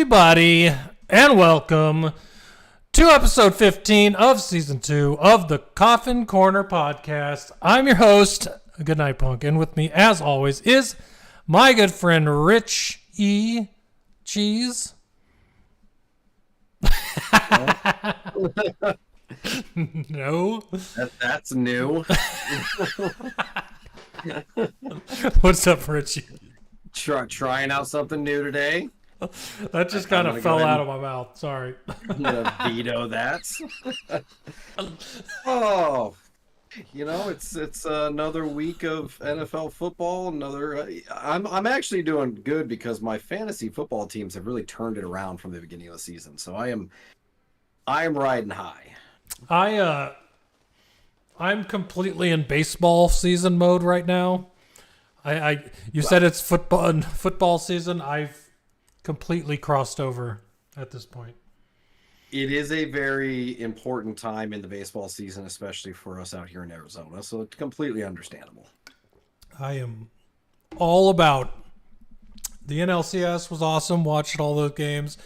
everybody, and welcome to episode 15 of season 2 of the Coffin Corner Podcast. I'm your host, KingNightAsp, and with me, as always, is my good friend Rich E. Cheese. No. That's new. What's up, Richie? Trying out something new today. That just kind of fell out of my mouth. Sorry. I'm gonna veto that. Oh, it's another week of NFL football. I'm actually doing good because my fantasy football teams have really turned it around from the beginning of the season. So I am riding high. I'm completely in baseball season mode right now. You said it's football season. I've completely crossed over at this point. It is a very important time in the baseball season, especially for us out here in Arizona. So it's completely understandable. I am all about the NLCS. Was awesome. Watched all those games.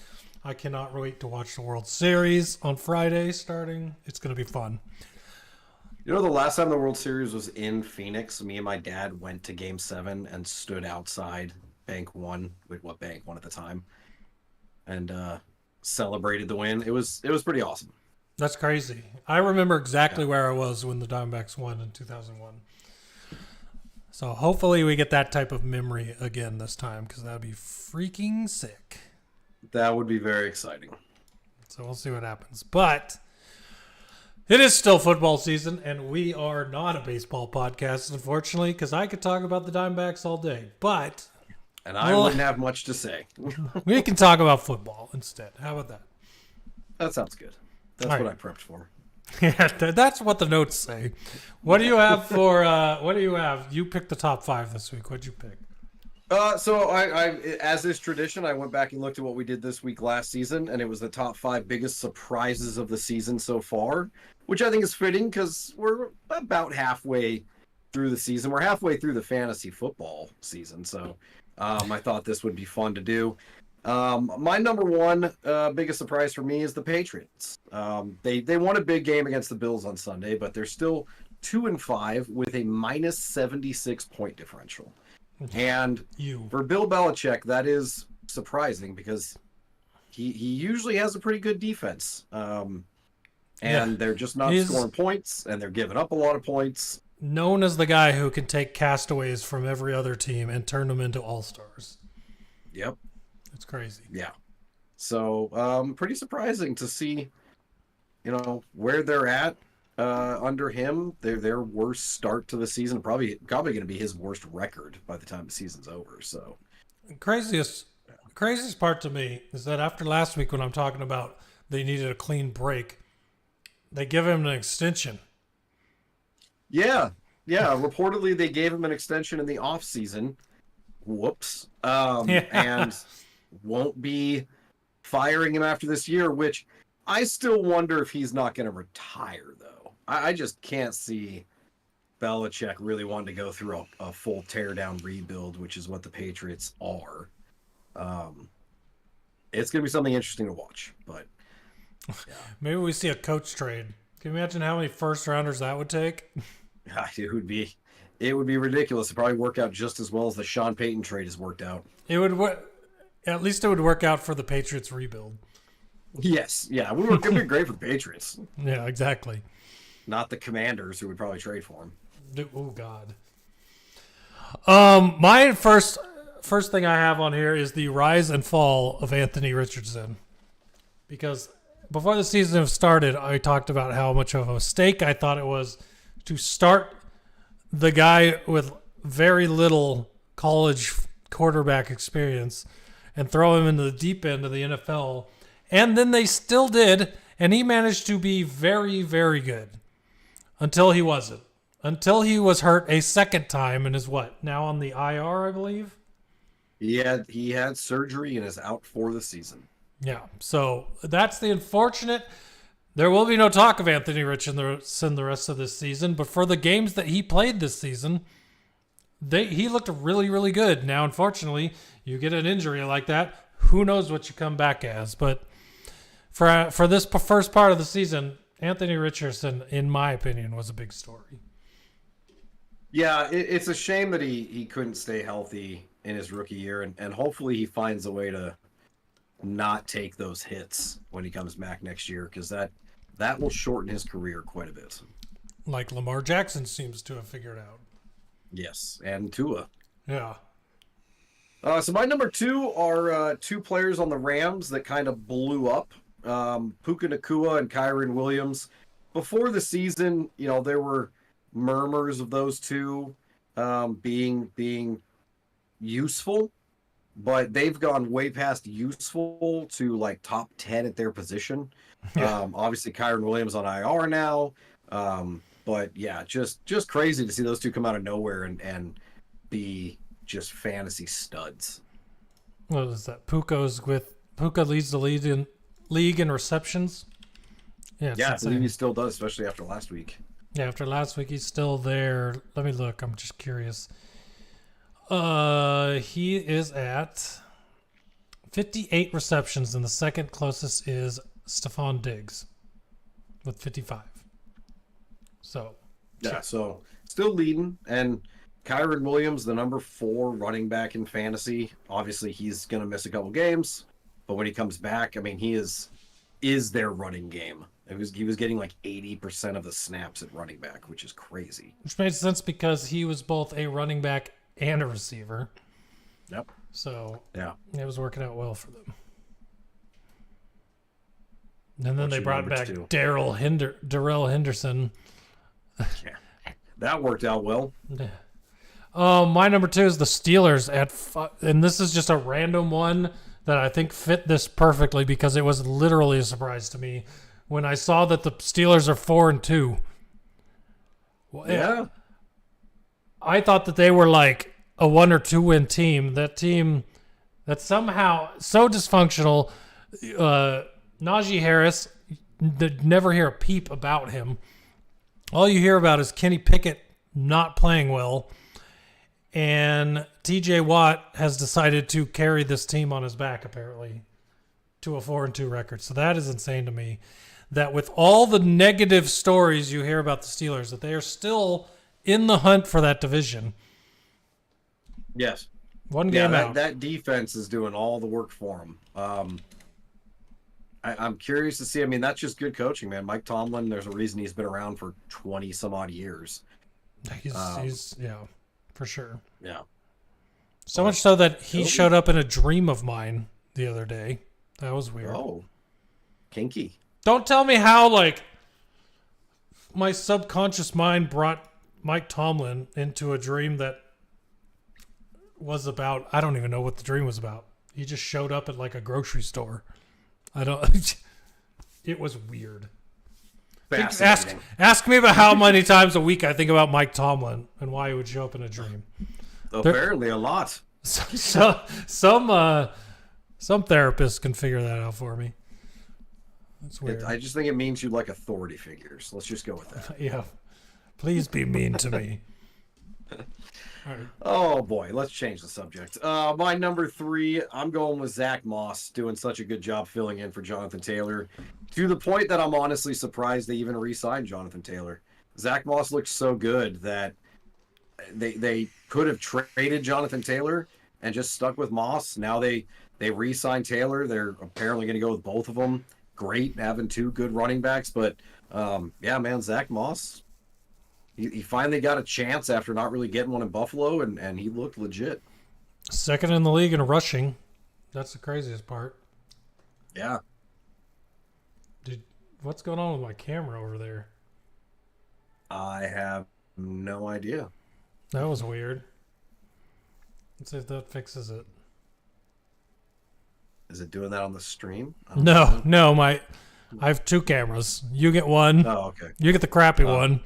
I cannot wait to watch the World Series on Friday starting. It's going to be fun. You know, the last time the World Series was in Phoenix, me and my dad went to Game 7 and stood outside Bank 1, with what Bank 1 at the time, and celebrated the win. It was pretty awesome. That's crazy. I remember exactly where I was when the Diamondbacks won in 2001. So hopefully we get that type of memory again this time, because that would be freaking sick. That would be very exciting. So we'll see what happens. But it is still football season, and we are not a baseball podcast, unfortunately, because I could talk about the Diamondbacks all day. But I wouldn't have much to say. We can talk about football instead. How about that? That sounds good. That's all what right. I prepped for. Yeah, that's what the notes say. What do you have for? What do you have? You picked the top 5 this week. What'd you pick? So I, as is tradition, I went back and looked at what we did this week last season, and it was the top 5 biggest surprises of the season so far, which I think is fitting because we're about halfway through the season. We're halfway through the fantasy football season, so I thought this would be fun to do. My number one biggest surprise for me is the Patriots. They won a big game against the Bills on Sunday, but they're still 2-5 with a minus 76 point differential. And for Bill Belichick, that is surprising because he usually has a pretty good defense. And they're just not scoring points, and they're giving up a lot of points. Known as the guy who can take castaways from every other team and turn them into all-stars. Yep. It's crazy. Yeah. So pretty surprising to see, where they're at. Under him, their worst start to the season, probably going to be his worst record by the time the season's over. So, craziest part to me is that after last week, when I'm talking about they needed a clean break, they give him an extension. Yeah. Reportedly, they gave him an extension in the off season. Whoops. And won't be firing him after this year, which I still wonder if he's not going to retire, though. I just can't see Belichick really wanting to go through a full teardown rebuild, which is what the Patriots are. It's going to be something interesting to watch. But yeah. Maybe we see a coach trade. Can you imagine how many first rounders that would take? It would be ridiculous. It'd probably work out just as well as the Sean Payton trade has worked out. It would. At least it would work out for the Patriots rebuild. Yes. Yeah. It would be great for the Patriots. Yeah, exactly. Not the Commanders, who would probably trade for him. Oh, God. My first thing I have on here is the rise and fall of Anthony Richardson. Because before the season started, I talked about how much of a mistake I thought it was to start the guy with very little college quarterback experience and throw him into the deep end of the NFL. And then they still did, and he managed to be very, very good. Until he wasn't. Until he was hurt a second time and is now on the IR, I believe? He had surgery and is out for the season. Yeah, so that's the unfortunate. There will be no talk of Anthony Richardson the rest of this season, but for the games that he played this season, he looked really, really good. Now, unfortunately, you get an injury like that, who knows what you come back as. But for this first part of the season, Anthony Richardson, in my opinion, was a big story. Yeah, it's a shame that he couldn't stay healthy in his rookie year, and hopefully he finds a way to not take those hits when he comes back next year, because that will shorten his career quite a bit. Like Lamar Jackson seems to have figured out. Yes, and Tua. Yeah. So my number 2 are 2 players on the Rams that kind of blew up. Puka Nacua and Kyron Williams. Before the season, there were murmurs of those two being useful, but they've gone way past useful to like top 10 at their position. Yeah. Obviously Kyron Williams on IR now. But yeah, just crazy to see those two come out of nowhere and be just fantasy studs. What is that? Puka leads the league in receptions. Yeah, I believe he still does, especially after last week. Yeah, after last week, he's still there. Let me look. I'm just curious. He is at 58 receptions, and the second closest is Stephon Diggs with 55. So, yeah, so still leading. And Kyron Williams, the number 4 running back in fantasy, obviously he's going to miss a couple games, but when he comes back, I mean, he is their running game. He was getting like 80% of the snaps at running back, which is crazy. Which made sense because he was both a running back and a receiver. Yep. So yeah, it was working out well for them. And then they brought back Darrell Henderson. Yeah, that worked out well. Yeah. My number 2 is the Steelers and this is just a random one that I think fit this perfectly because it was literally a surprise to me when I saw that the Steelers are 4-2. Well, yeah. I thought that they were like a 1 or 2 win team. That team that's somehow so dysfunctional. Najee Harris, never hear a peep about him. All you hear about is Kenny Pickett not playing well. And TJ Watt has decided to carry this team on his back, apparently, to a 4-2 record. So that is insane to me. That with all the negative stories you hear about the Steelers, that they are still in the hunt for that division. Yes. One game out. That defense is doing all the work for them. I'm curious to see. I mean, that's just good coaching, man. Mike Tomlin, there's a reason he's been around for 20 some odd years. He's yeah, for sure. Yeah. So much so that he showed up in a dream of mine the other day. That was weird. Oh, kinky. Don't tell me how, like, my subconscious mind brought Mike Tomlin into a dream that was about, I don't even know what the dream was about. He just showed up at, like, a grocery store. It was weird. Ask me about how many times a week I think about Mike Tomlin and why he would show up in a dream. Apparently a lot. Some therapists can figure that out for me. That's weird. I just think it means you like authority figures. Let's just go with that. Yeah. Please be mean to me. Right. Oh boy, let's change the subject. My number 3, I'm going with Zach Moss, doing such a good job filling in for Jonathan Taylor, to the point that I'm honestly surprised they even re-signed Jonathan Taylor. Zach Moss looks so good that they could have traded Jonathan Taylor and just stuck with Moss. Now they re-signed Taylor. They're apparently going to go with both of them. Great having 2 good running backs, but yeah, man, Zach Moss. He finally got a chance after not really getting one in Buffalo, and he looked legit. Second in the league in rushing. That's the craziest part. Yeah. Dude, what's going on with my camera over there? I have no idea. That was weird. Let's see if that fixes it. Is it doing that on the stream? No, I have 2 cameras. You get one. Oh, okay. You get the crappy one.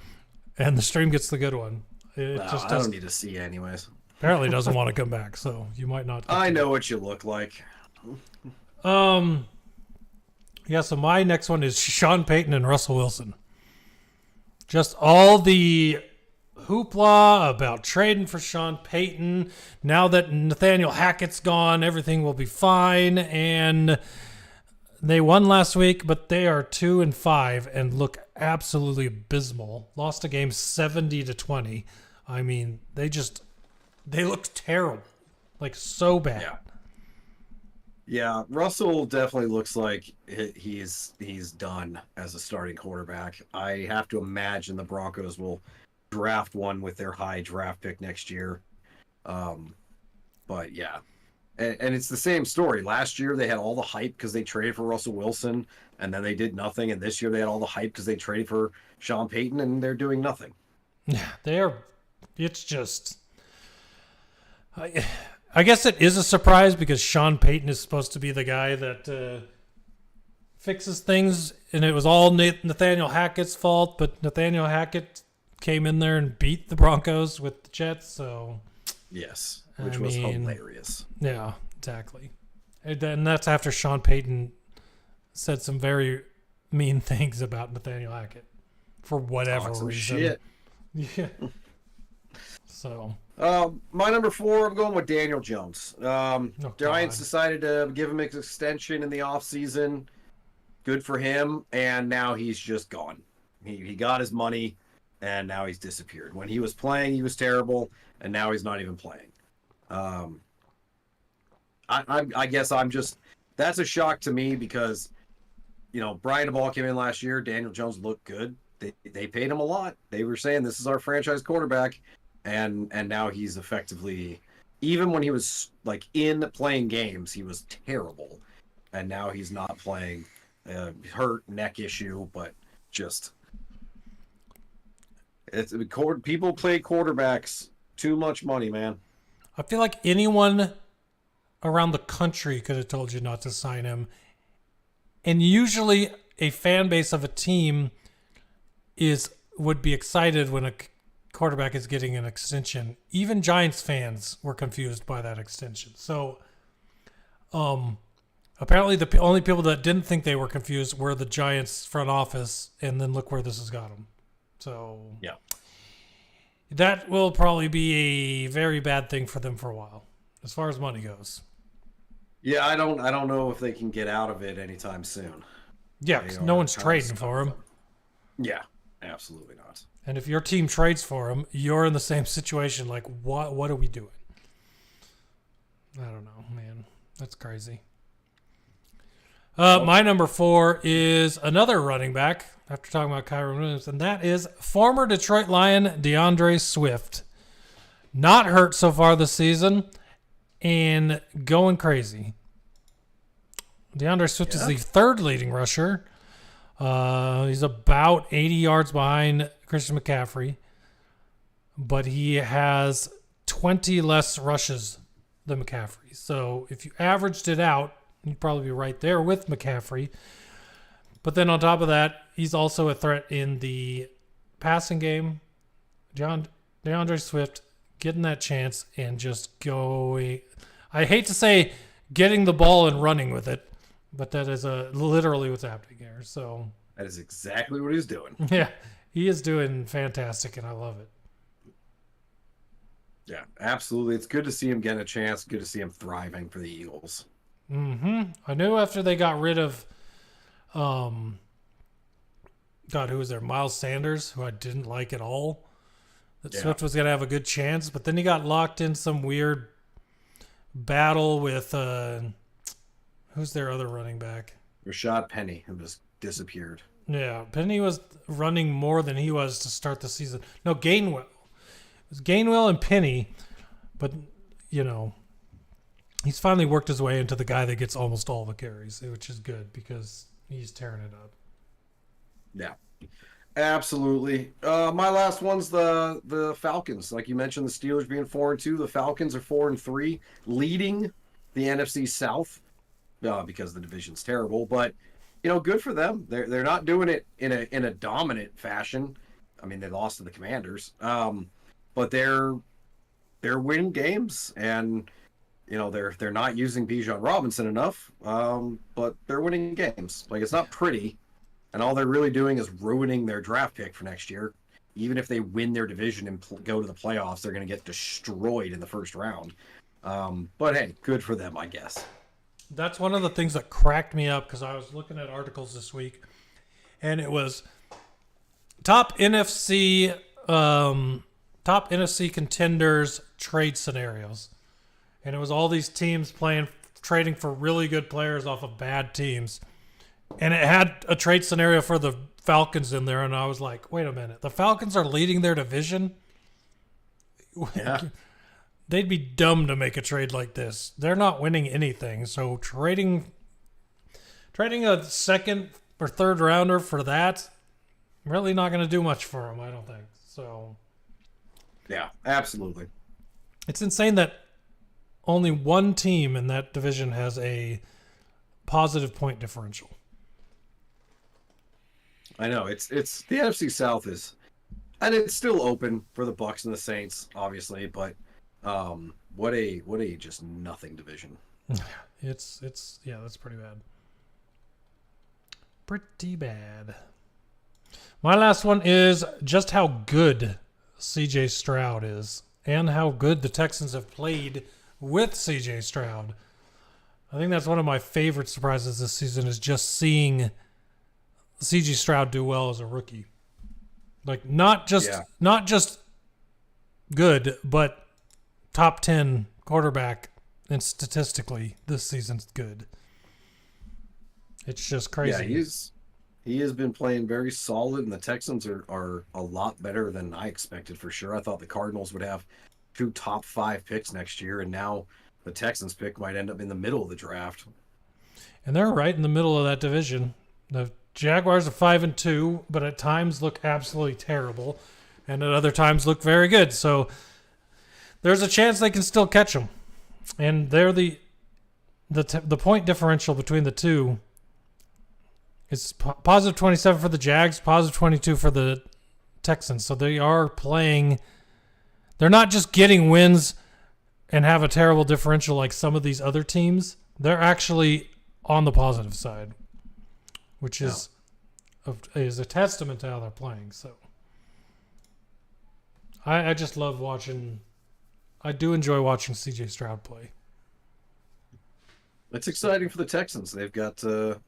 And the stream gets the good one. I don't need to see you anyways. Apparently doesn't want to come back, so you might not. I know what you look like. Yeah, so my next one is Sean Payton and Russell Wilson. Just all the hoopla about trading for Sean Payton. Now that Nathaniel Hackett's gone, everything will be fine. And they won last week, but they are 2-5 and look absolutely abysmal. Lost a game 70-20. I mean, they look terrible, like so bad. Yeah, Russell definitely looks like he's done as a starting quarterback. I have to imagine the Broncos will draft one with their high draft pick next year. But yeah, and it's the same story. Last year they had all the hype because they traded for Russell Wilson, and then they did nothing. And this year they had all the hype because they traded for Sean Payton, and they're doing nothing. Yeah, it's just... I guess it is a surprise because Sean Payton is supposed to be the guy that fixes things, and it was all Nathaniel Hackett's fault, but Nathaniel Hackett came in there and beat the Broncos with the Jets, so... Yes, which was hilarious. Yeah, exactly. And that's after Sean Payton said some very mean things about Nathaniel Hackett for whatever reason. Shit. Yeah. So... my number 4, I'm going with Daniel Jones. Giants decided to give him an extension in the offseason. Good for him. And now he's just gone. He got his money, and now he's disappeared. When he was playing, he was terrible, and now he's not even playing. I guess that's a shock to me because, Brian DeBall came in last year. Daniel Jones looked good. They paid him a lot. They were saying, this is our franchise quarterback. And now he's effectively, even when he was like in playing games, he was terrible. And now he's not playing, hurt neck issue, but just people play quarterbacks too much money, man. I feel like anyone around the country could have told you not to sign him. And usually a fan base of a team would be excited when a quarterback is getting an extension. Even Giants fans were confused by that extension. So apparently the only people that didn't think they were confused were the Giants front office, and then look where this has got them. So yeah, that will probably be a very bad thing for them for a while as far as money goes. Yeah, I don't know if they can get out of it anytime soon. Yeah, no one's trading for him. Yeah, absolutely not. And if your team trades for him, you're in the same situation. Like, what are we doing? I don't know, man. That's crazy. My number 4 is another running back, after talking about Kyron Williams, and that is former Detroit Lion DeAndre Swift. Not hurt so far this season and going crazy. DeAndre Swift is the 3rd leading rusher. He's about 80 yards behind Christian McCaffrey, but he has 20 less rushes than McCaffrey. So if you averaged it out, you'd probably be right there with McCaffrey. But then on top of that, he's also a threat in the passing game. DeAndre Swift getting that chance and just going. I hate to say getting the ball and running with it, but that is literally what's happening here. So that is exactly what he's doing. Yeah, he is doing fantastic, and I love it. Yeah, absolutely. It's good to see him getting a chance. Good to see him thriving for the Eagles. I knew after they got rid of, who was there? Miles Sanders, who I didn't like at all, that Swift was going to have a good chance. But then he got locked in some weird battle with, who's their other running back? Rashad Penny, who just disappeared. Yeah, Penny was running more than he was to start the season. No, Gainwell. It was Gainwell and Penny, but, he's finally worked his way into the guy that gets almost all the carries, which is good because he's tearing it up. Yeah, absolutely. My last one's the Falcons. Like you mentioned, the Steelers being 4-2. The Falcons are 4-3, leading the NFC South because the division's terrible. But good for them. They're not doing it in a dominant fashion. I mean, they lost to the Commanders, but they're winning games, and they're not using Bijan Robinson enough, but they're winning games. Like, it's not pretty, and all they're really doing is ruining their draft pick for next year. even if they win their division and go to the playoffs, they're going to get destroyed in the first round. But hey, good for them, I guess. That's one of the things that cracked me up because I was looking at articles this week, and it was top NFC contenders trade scenarios, and it was all these teams trading for really good players off of bad teams, and it had a trade scenario for the Falcons in there, and I was like, wait a minute, the Falcons are leading their division? Yeah. They'd be dumb to make a trade like this. They're not winning anything, so trading a second or third rounder for that, really not going to do much for them, I don't think. So, yeah, absolutely. It's insane that only one team in that division has a positive point differential. I know it's the NFC South is, and it's still open for the Bucs and the Saints, obviously, but what a just nothing division. It's yeah, that's pretty bad. Pretty bad. My last one is just how good CJ Stroud is and how good the Texans have played with CJ Stroud. I think that's one of my favorite surprises this season is just seeing CJ Stroud do well as a rookie. Like not just good, but top 10 quarterback, and statistically this season's good. It's just crazy. Yeah, he has been playing very solid, and the Texans are a lot better than I expected for sure. I thought the Cardinals would have 2 top 5 picks next year, and now the Texans pick might end up in the middle of the draft. And they're right in the middle of that division. The Jaguars are 5-2, but at times look absolutely terrible, and at other times look very good. So there's a chance they can still catch them. And they're the point differential between the two is positive 27 for the Jags, positive 22 for the Texans. So they are playing. They're not just getting wins and have a terrible differential like some of these other teams. They're actually on the positive side, which is a testament to how they're playing. So I just love watching. I do enjoy watching CJ Stroud play. It's exciting for the Texans. They've got a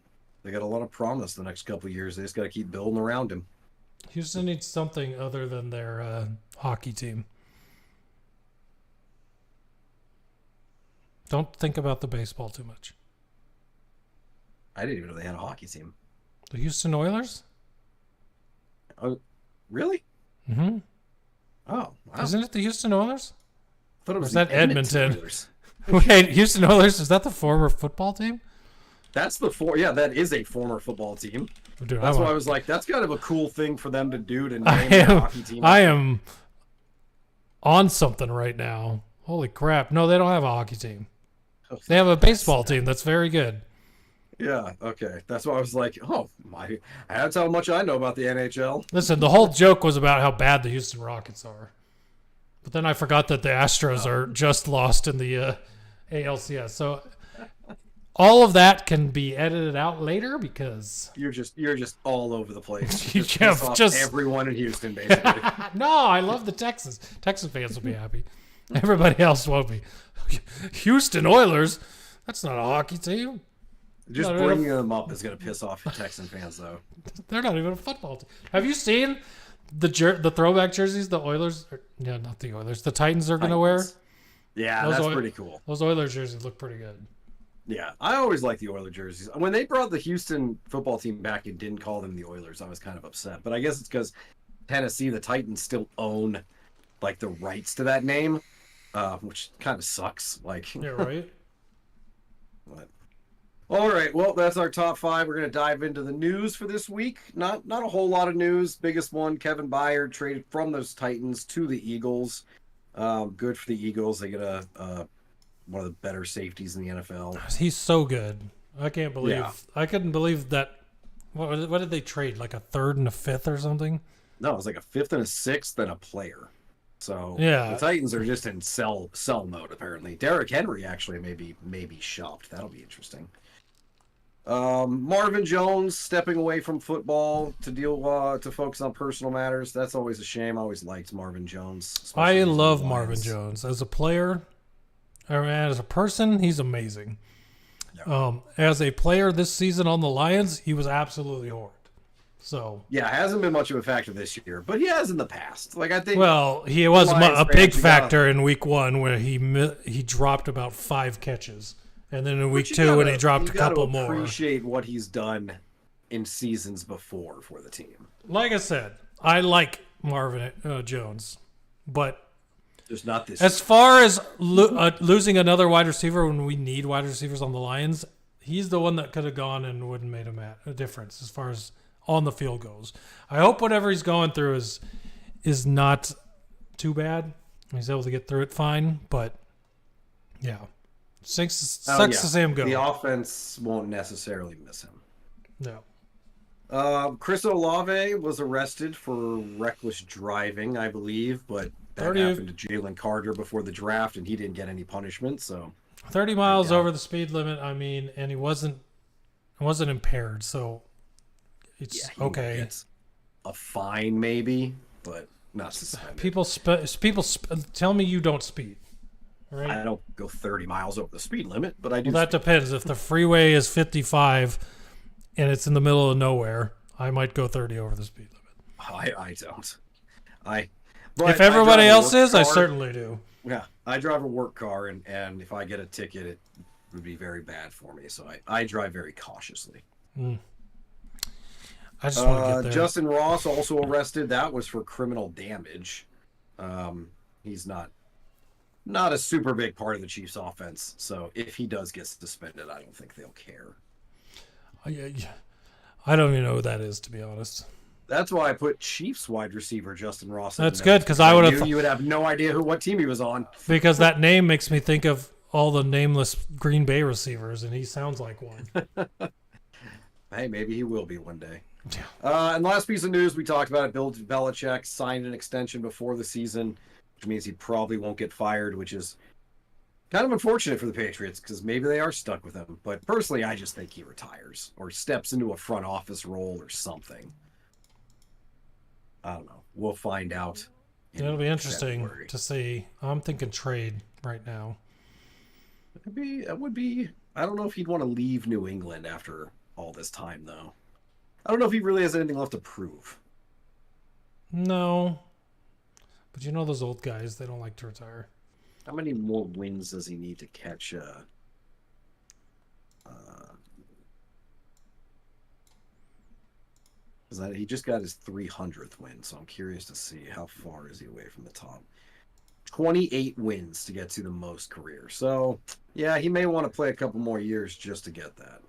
lot of promise the next couple of years. They just got to keep building around him. Houston needs something other than their hockey team. Don't think about the baseball too much. I didn't even know they had a hockey team. The Houston Oilers? Oh, really? Mm-hmm. Oh, wow. Isn't it the Houston Oilers? I thought it was Or is that the Edmonton Edmonton? Oilers. Wait, Houston Oilers, is that the former football team? That's that is a former football team. Dude, That's why I was like, that's kind of a cool thing for them to do to name I a hockey team. am on something right now. Holy crap. No, they don't have a hockey team. They have a baseball team that's very good. Yeah, okay. That's why I was like, oh, that's how much I know about the NHL. Listen, the whole joke was about how bad the Houston Rockets are. But then I forgot that the Astros are just lost in the ALCS. So all of that can be edited out later because You're just all over the place. You Just can't piss off just- everyone in Houston, basically. no, I love the Texans. Texan fans will be happy. Everybody else won't be. Houston Oilers? That's not a hockey team. Just No, bringing them up is going to piss off Texan fans, though. They're not even a football team. Have you seen the throwback jerseys the Oilers? Not the Oilers. The Titans are going to wear. Yeah, Those that's pretty cool. Those Oilers jerseys look pretty good. Yeah, I always like the Oilers jerseys. When they brought the Houston football team back and didn't call them the Oilers, I was kind of upset. But I guess it's because Tennessee, the Titans, still own like the rights to that name, which kind of sucks. Like, Yeah, right. But, all right, well, that's our top 5. We're going to dive into the news for this week. Not a whole lot of news. Biggest one, Kevin Byard traded from those Titans to the Eagles. Good for the Eagles. They get one of the better safeties in the NFL. He's so good. I can't believe. Yeah. I couldn't believe that. What did they trade? Like a 3rd and a 5th or something? No, it was like a 5th and a 6th and a player. So Yeah. the Titans are just in sell mode apparently. Derrick Henry actually maybe shopped. That'll be interesting. Marvin Jones stepping away from football to to focus on personal matters. That's always a shame. I always liked Marvin Jones. I love Marvin Jones as a player. Or as a person, he's amazing. Yeah. As a player this season on the Lions, he was absolutely horrid. So yeah, hasn't been much of a factor this year, but he has in the past. Like I think. Well, he was a big factor in Week 1 where he dropped about 5 catches. And then in week 2, when he dropped a couple more. Appreciate what he's done in seasons before for the team. Like I said, I like Marvin Jones, but there's not this. As far as losing another wide receiver when we need wide receivers on the Lions, he's the one that could have gone and wouldn't made a difference as far as on the field goes. I hope whatever he's going through is not too bad. He's able to get through it fine, but yeah. Sucks to see him go. The offense won't necessarily miss him. No. Chris Olave was arrested for reckless driving, I believe, but that happened to Jalen Carter before the draft, and he didn't get any punishment. So 30 miles over the speed limit. I mean, and he wasn't impaired, so it's okay. It's a fine, maybe, but not suspended. People tell me you don't speed. Right. I don't go 30 miles over the speed limit, but I do. Well, that depends. If the freeway is 55 and it's in the middle of nowhere, I might go 30 over the speed limit. I don't. If everybody else is, I certainly do. Yeah, I drive a work car, and if I get a ticket, it would be very bad for me. So I drive very cautiously. I just want to get there. Justin Ross also arrested. That was for criminal damage. He's not a super big part of the Chiefs' offense. So if he does get suspended, I don't think they'll care. I don't even know who that is, to be honest. That's why I put Chiefs wide receiver Justin Ross. That's good, because I would have. You would have no idea what team he was on. Because that name makes me think of all the nameless Green Bay receivers, and he sounds like one. Hey, maybe he will be one day. And the last piece of news we talked about it, Bill Belichick signed an extension before the season, which means he probably won't get fired, which is kind of unfortunate for the Patriots because maybe they are stuck with him. But personally, I just think he retires or steps into a front office role or something. I don't know. We'll find out. It'll be interesting to see. I'm thinking trade right now. That would be. I don't know if he'd want to leave New England after all this time, though. I don't know if he really has anything left to prove. No. But you know those old guys, they don't like to retire. How many more wins does he need to catch? He just got his 300th win, so I'm curious to see how far is he away from the top. 28 wins to get to the most career. So, yeah, he may want to play a couple more years just to get that.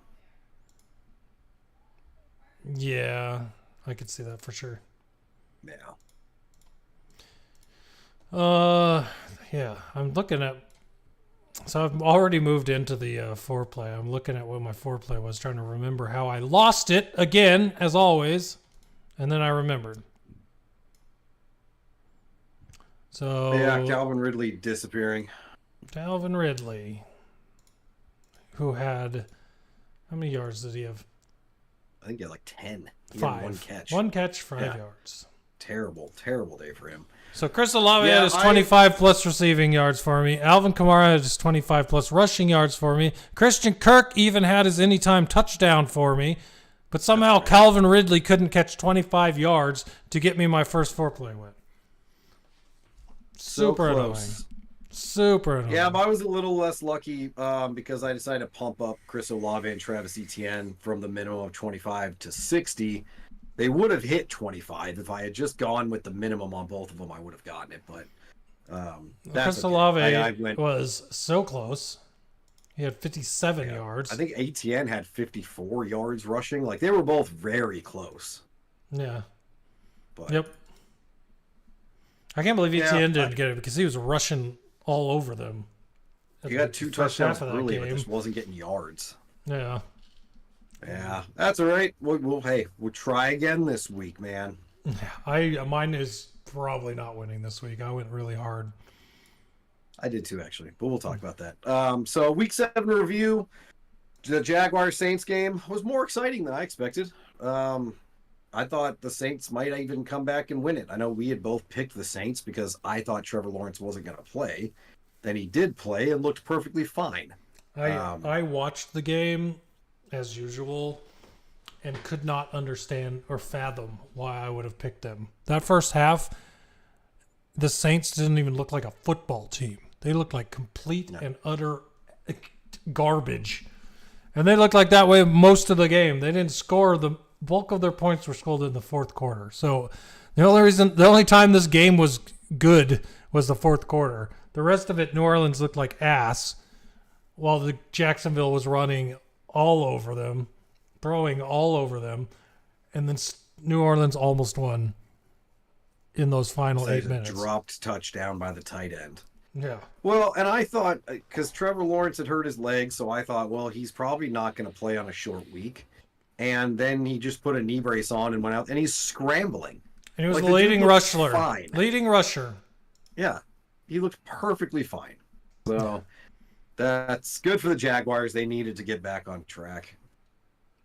Yeah, I could see that for sure. Yeah. Yeah, I'm looking at. So I've already moved into the foreplay. I'm looking at what my foreplay was, trying to remember how I lost it again, as always, and then I remembered. So yeah, Calvin Ridley disappearing. Calvin Ridley, who had how many yards did he have? I think he had like 10. He 5. had one catch. 1 catch, 5 yards. Terrible day for him. So Chris Olave had his 25 plus receiving yards for me. Alvin Kamara had his 25 plus rushing yards for me. Christian Kirk even had his anytime touchdown for me. But somehow Calvin Ridley couldn't catch 25 yards to get me my first foreplay win. Super annoying. Super annoying. Yeah, but I was a little less lucky because I decided to pump up Chris Olave and Travis Etienne from the minimum of 25 to 60. They would have hit 25 if I had just gone with the minimum on both of them. I would have gotten it, but Chris Olave was so close. He had 57 yards. I think Etienne had 54 yards rushing. Like they were both very close. Yeah. But, yep. I can't believe Etienne didn't get it because he was rushing all over them. He got 2 touchdowns early, but just wasn't getting yards. Yeah. Yeah, that's all right. We'll try again this week, man. Mine is probably not winning this week. I went really hard. I did too, actually, but we'll talk about that. So week 7 review. The Jaguars Saints game was more exciting than I expected. I thought the Saints might even come back and win it. I know we had both picked the Saints because I thought Trevor Lawrence wasn't going to play. Then he did play and looked perfectly fine. I watched the game as usual and could not understand or fathom why I would have picked them. That first half, the Saints didn't even look like a football team. They looked like complete and utter garbage. And they looked like that way most of the game. They didn't score. The bulk of their points were scored in the fourth quarter. So the only time this game was good was the fourth quarter. The rest of it, New Orleans looked like ass, while the Jacksonville was running all over them, throwing all over them, and then New Orleans almost won in those final 8 minutes. Dropped touchdown by the tight end. Yeah. Well, and I thought, because Trevor Lawrence had hurt his leg, so I thought, well, he's probably not going to play on a short week. And then he just put a knee brace on and went out, and he's scrambling. And he was the leading rusher. Fine. Leading rusher. Yeah. He looked perfectly fine. So that's good for the Jaguars. They needed to get back on track.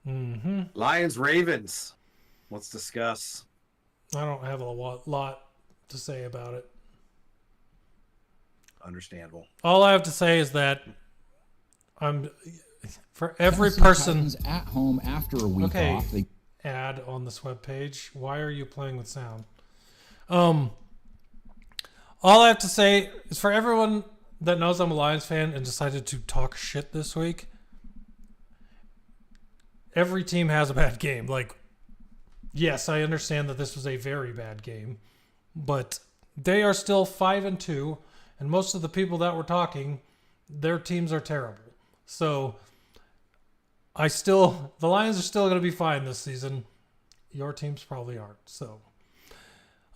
Mm-hmm. Lions-Ravens. Let's discuss. I don't have a lot to say about it. Understandable. All I have to say is that for every person at home after a week off. Ad on this webpage. Why are you playing with sound? All I have to say is for everyone that knows I'm a Lions fan and decided to talk shit this week, every team has a bad game. Like, yes, I understand that this was a very bad game, but they are still 5-2, and most of the people that were talking, their teams are terrible. So the Lions are still going to be fine this season. Your teams probably aren't. So,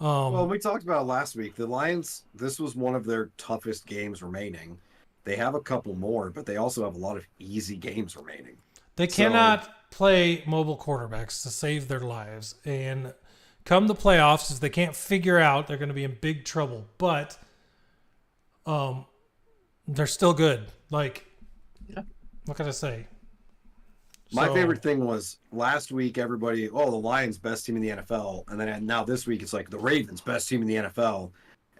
well, we talked about it last week. The Lions, this was one of their toughest games remaining. They have a couple more, but they also have a lot of easy games remaining. They cannot play mobile quarterbacks to save their lives. And come the playoffs, if they can't figure out, they're going to be in big trouble. But they're still good. Like, what can I say? My favorite thing was last week, everybody, the Lions best team in the NFL. And then now this week, it's like the Ravens best team in the NFL.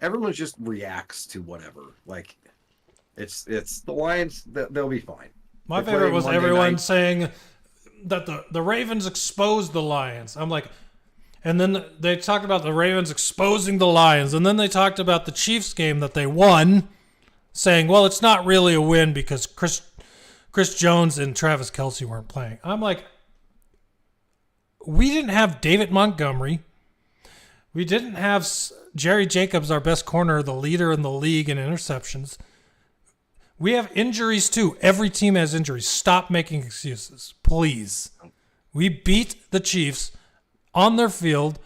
Everyone just reacts to whatever. Like, it's the Lions, they'll be fine. My favorite was everyone saying that the Ravens exposed the Lions. I'm like, and then they talked about the Ravens exposing the Lions. And then they talked about the Chiefs game that they won, saying, well, it's not really a win because Chris Jones and Travis Kelce weren't playing. I'm like, we didn't have David Montgomery. We didn't have Jerry Jacobs, our best corner, the leader in the league in interceptions. We have injuries too. Every team has injuries. Stop making excuses, please. We beat the Chiefs on their field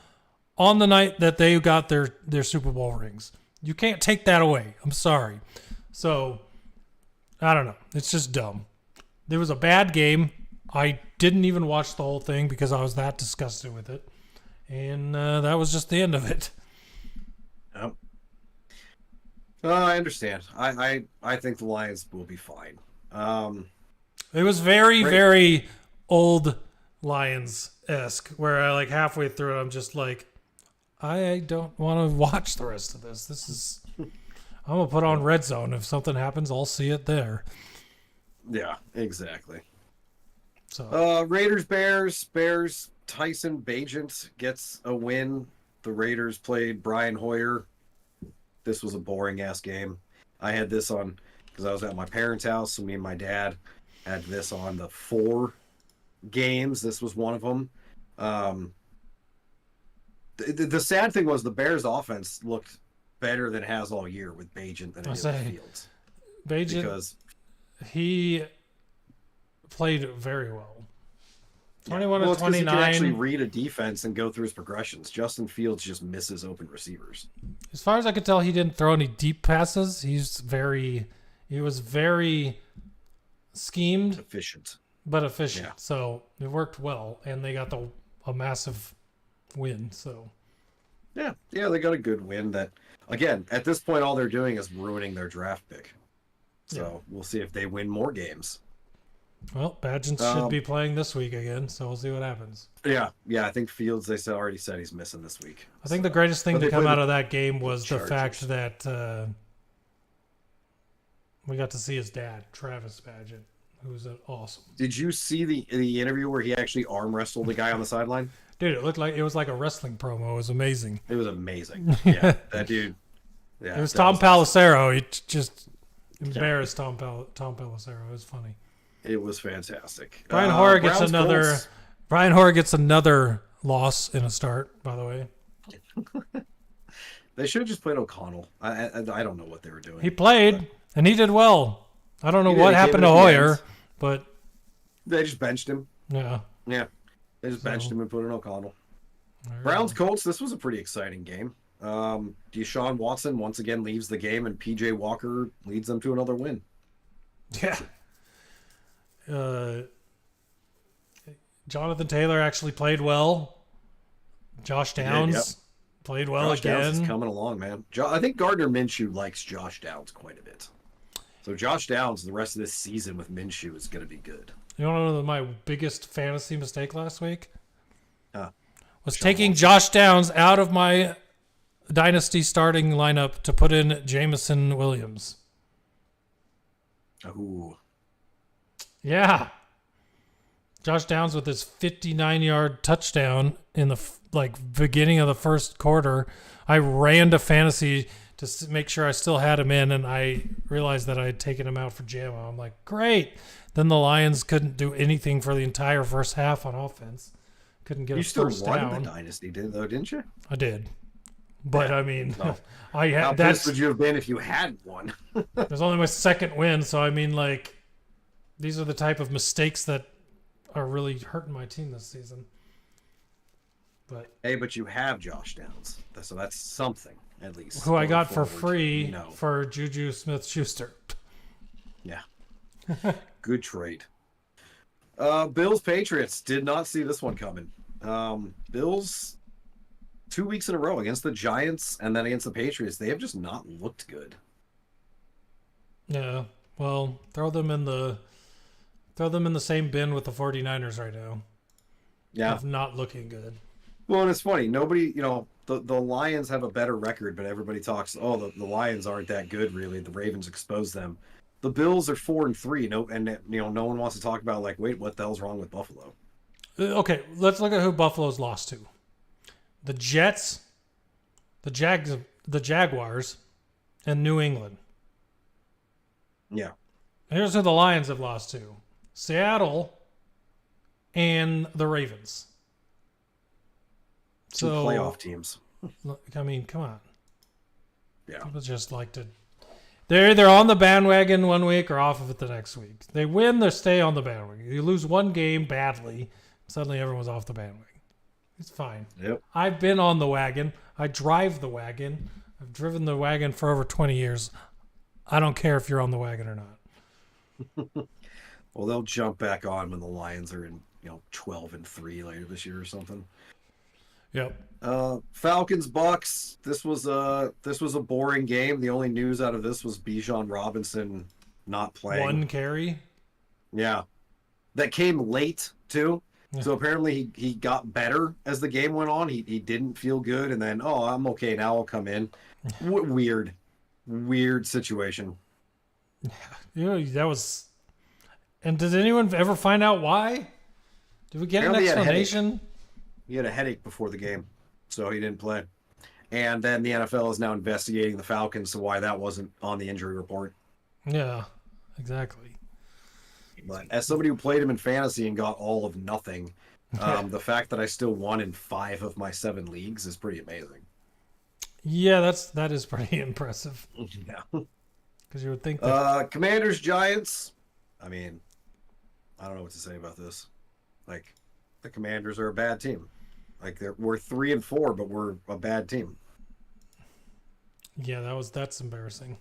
on the night that they got their Super Bowl rings. You can't take that away. I'm sorry. So, I don't know. It's just dumb. There was a bad game. I didn't even watch the whole thing because I was that disgusted with it. And that was just the end of it. Yep. I understand. I think the Lions will be fine. It was very, very old Lions-esque, where I, like, halfway through it, I'm just like, I don't want to watch the rest of this. This is... I'm going to put on Red Zone. If something happens, I'll see it there. Yeah, exactly. So Raiders, Tyson Bagent gets a win. The Raiders played Brian Hoyer. This was a boring-ass game. I had this on, because I was at my parents' house, so me and my dad had this on the 4 games. This was one of them. The sad thing was the Bears' offense looked better than it has all year with Bagent than it did with Fields. Bagent, because he played very well. 21 to 29. He can actually read a defense and go through his progressions. Justin Fields just misses open receivers. As far as I could tell, he didn't throw any deep passes. He was very schemed, efficient. Yeah. So it worked well, and they got a massive win. So yeah, they got a good win. That again, at this point, all they're doing is ruining their draft pick. So we'll see if they win more games. Well, Badgett should be playing this week again, so we'll see what happens. Yeah. I think Fields, already said he's missing this week. I think the greatest thing to come out of that game was the fact that we got to see his dad, Travis Badgett, who's awesome. Did you see the interview where he actually arm wrestled the guy on the sideline? Dude, it was like a wrestling promo. It was amazing. It was amazing. Yeah, that dude. Yeah, it was Tom Pelissero. He just embarrassed Tom Pelissero. It was funny. It was fantastic. Brian Hoyer gets another loss in a start, by the way. They should have just played O'Connell. I don't know what they were doing. He played, and he did well. I don't know what happened to Hoyer, but... They just benched him. Yeah. They just benched him and put in O'Connell. Browns-Colts, this was a pretty exciting game. Deshaun Watson once again leaves the game, and P.J. Walker leads them to another win. Yeah. Jonathan Taylor actually played well. Josh Downs played well again. Downs is coming along, man. I think Gardner Minshew likes Josh Downs quite a bit. So Josh Downs, the rest of this season with Minshew is going to be good. You want to know my biggest fantasy mistake last week? Was Sean taking Watson. Josh Downs out of my dynasty starting lineup to put in Jameson Williams. Ooh. Yeah. Josh Downs with his 59-yard touchdown in the beginning of the first quarter. I ran to fantasy to make sure I still had him in, and I realized that I had taken him out for JAMO. I'm like, great. Then the Lions couldn't do anything for the entire first half on offense. Couldn't get a first down. You still won the dynasty, didn't you? I did. But, I mean, no. how pissed would you have been if you had won? It was only my second win, so I mean, these are the type of mistakes that are really hurting my team this season. But you have Josh Downs, so that's something at least. Who I got for free for Juju Smith-Schuster. Yeah, good trade. Bills Patriots, did not see this one coming. Bills 2 weeks in a row against the Giants and then against the Patriots. They have just not looked good. Yeah, well, throw them in the same bin with the 49ers right now. Yeah, of not looking good. Well, and it's funny. Nobody, the Lions have a better record, but everybody talks, the Lions aren't that good, really. The Ravens exposed them. The Bills are 4-3. No one wants to talk about, wait, what the hell's wrong with Buffalo? Okay, let's look at who Buffalo's lost to. The Jets, the Jaguars, and New England. Yeah. Here's who the Lions have lost to. Seattle and the Ravens. Two playoff teams. I mean, come on. Yeah. People just like to... They're either on the bandwagon one week or off of it the next week. They win, they stay on the bandwagon. You lose one game badly, suddenly everyone's off the bandwagon. It's fine. Yep. I've been on the wagon. I drive the wagon. I've driven the wagon for over 20 years. I don't care if you're on the wagon or not. Well, they'll jump back on when the Lions are in, 12-3 later this year or something. Yep. Falcons Bucks. This was a boring game. The only news out of this was Bijan Robinson not playing. One carry. Yeah, that came late too. Yeah. So apparently he got better as the game went on. He didn't feel good, and then I'm okay now. I'll come in. Weird situation. Yeah, that was. And did anyone ever find out why? Did we get an explanation? He had a headache before the game, so he didn't play. And then the NFL is now investigating the Falcons to why that wasn't on the injury report. Yeah, exactly. But as somebody who played him in fantasy and got all of nothing, the fact that I still won in 5 of my 7 leagues is pretty amazing. Yeah, that is pretty impressive. Yeah. Because you would think that... Commanders Giants. I mean, I don't know what to say about this. The Commanders are a bad team. We're 3-4, but we're a bad team. Yeah, that's embarrassing.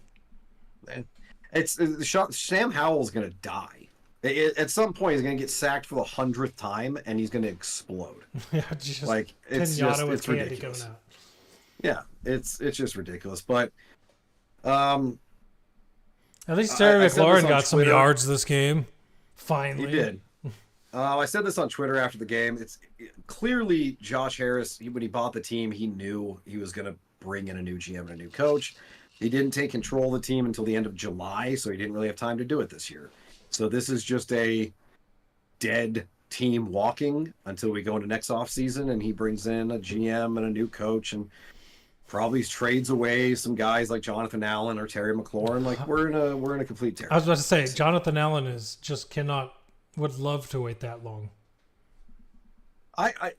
Sam Howell's gonna die. At some point, he's gonna get sacked for the 100th time, and he's gonna explode. Yeah, just it's ridiculous. Yeah, it's just ridiculous. But at least Terry McLaurin got some yards this game. Finally. He did. I said this on Twitter after the game. Clearly Josh Harris, when he bought the team, he knew he was going to bring in a new GM and a new coach. He didn't take control of the team until the end of July, so he didn't really have time to do it this year. So this is just a dead team walking until we go into next offseason, and he brings in a GM and a new coach and probably trades away some guys like Jonathan Allen or Terry McLaurin. Like we're in a complete terror. I was about to say, Jonathan Allen would love to wait that long.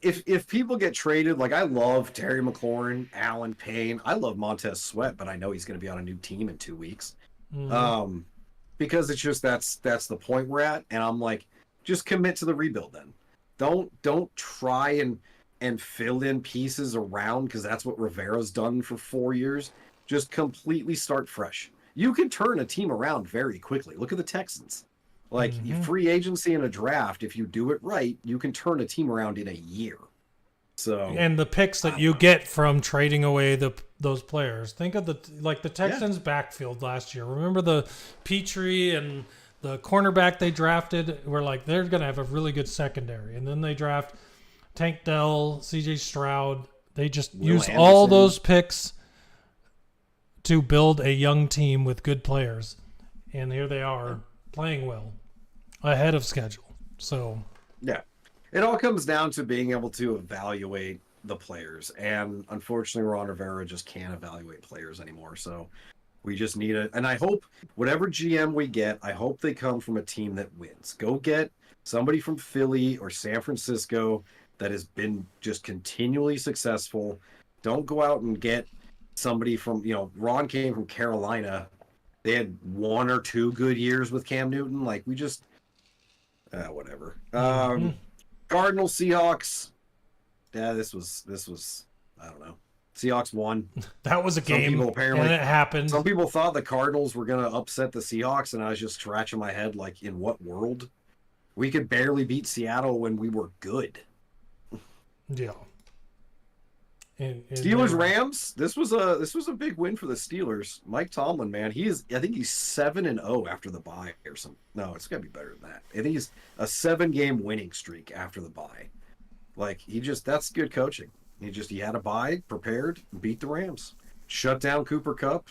If people get traded, like I love Terry McLaurin, Allen Payne. I love Montez Sweat, but I know he's going to be on a new team in 2 weeks. Mm-hmm. Because it's just that's the point we're at, and I'm like, just commit to the rebuild then. Don't try and fill in pieces around, because that's what Rivera's done for 4 years. Just completely start fresh. You can turn a team around very quickly. Look at the Texans. Like free agency and a draft, if you do it right, you can turn a team around in a year. So and the picks that you get from trading away those players. Think of the Texans backfield last year. Remember the Petrie and the cornerback they drafted? We're like, they're going to have a really good secondary. And then they draft Tank Dell, CJ Stroud. They just use all those picks to build a young team with good players. And here they are playing well ahead of schedule. So yeah, it all comes down to being able to evaluate the players, and unfortunately Ron Rivera just can't evaluate players anymore. So we just need and I hope whatever GM we get, I hope they come from a team that wins. Go get somebody from Philly or San Francisco that has been just continually successful. Don't go out and get somebody from, Ron came from Carolina. They had 1 or 2 good years with Cam Newton. Like, we just, whatever. Cardinals, Seahawks. Yeah, this was, I don't know. Seahawks won. That was a game, and it happened. Some people thought the Cardinals were going to upset the Seahawks, and I was just scratching my head, like, in what world? We could barely beat Seattle when we were good. Yeah. Steelers Rams. This was a big win for the Steelers. Mike Tomlin, man, I think he's 7-0 after the bye or something. No, it's gotta be better than that. I think he's a 7-game winning streak after the bye. Like that's good coaching. He had a bye, prepared, beat the Rams, shut down Cooper Kupp.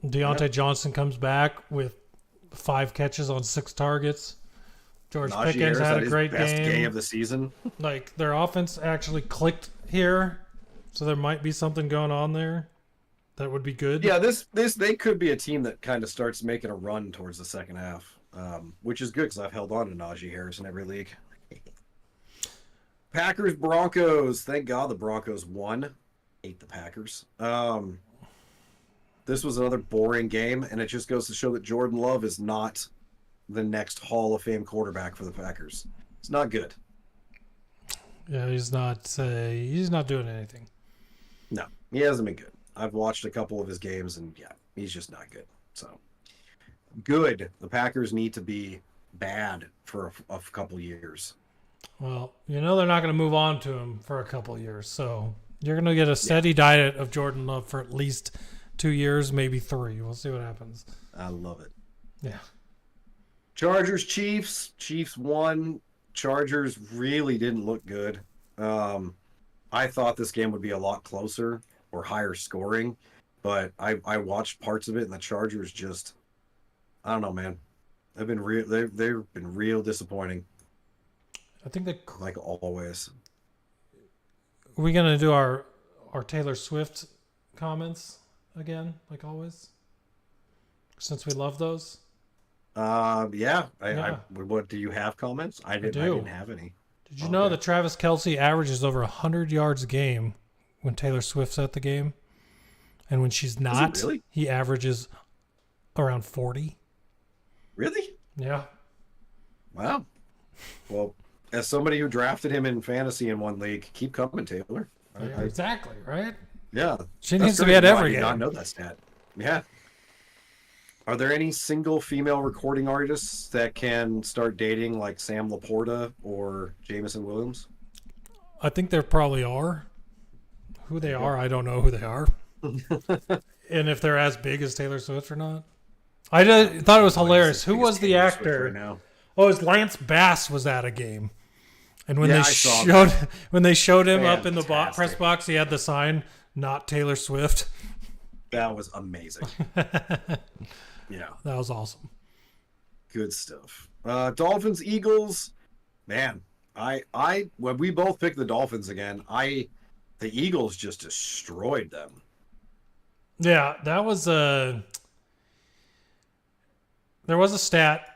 Deontay Johnson comes back with 5 catches on 6 targets. George Najee Pickens Harris had a great best game of the season. Like their offense actually clicked here. So there might be something going on there that would be good. Yeah, they could be a team that kind of starts making a run towards the second half, which is good because I've held on to Najee Harris in every league. Packers, Broncos. Thank God the Broncos won. Hate the Packers. This was another boring game, and it just goes to show that Jordan Love is not the next Hall of Fame quarterback for the Packers. It's not good. Yeah, he's not doing anything. No, he hasn't been good. I've watched a couple of his games, and yeah, he's just not good. So, good. The Packers need to be bad for a couple years. Well, they're not going to move on to him for a couple years. So you're going to get a steady diet of Jordan Love for at least 2 years, maybe 3. We'll see what happens. I love it. Yeah. Chargers, Chiefs. Chiefs won. Chargers really didn't look good. I thought this game would be a lot closer or higher scoring, but I watched parts of it, and the Chargers just, I don't know, man. They've been real disappointing. I think that, like always. Are we gonna do our Taylor Swift comments again, like always? Since we love those. Yeah. What do you have comments? I didn't have any. Did you know that Travis Kelce averages over 100 yards a game when Taylor Swift's at the game? And when she's not, really? He averages around 40. Really? Yeah. Wow. Well, as somebody who drafted him in fantasy in one league, keep coming, Taylor. Exactly, right? Yeah. She needs to be at every game. I did not know that stat. Yeah. Are there any single female recording artists that can start dating like Sam Laporta or Jamison Williams? I think there probably are. Who they are, I don't know who they are. And if they're as big as Taylor Swift or not. I thought it was hilarious. Who was the actor? Right now. Oh, it was Lance Bass was at a game. And when Yeah, they showed him up in the Fantastic. press box, he had the sign, "Not Taylor Swift." That was amazing. Yeah, That was awesome. good stuff. Dolphins, Eagles. Man, when we both picked the Dolphins again, the Eagles just destroyed them. Yeah, that was there was a stat,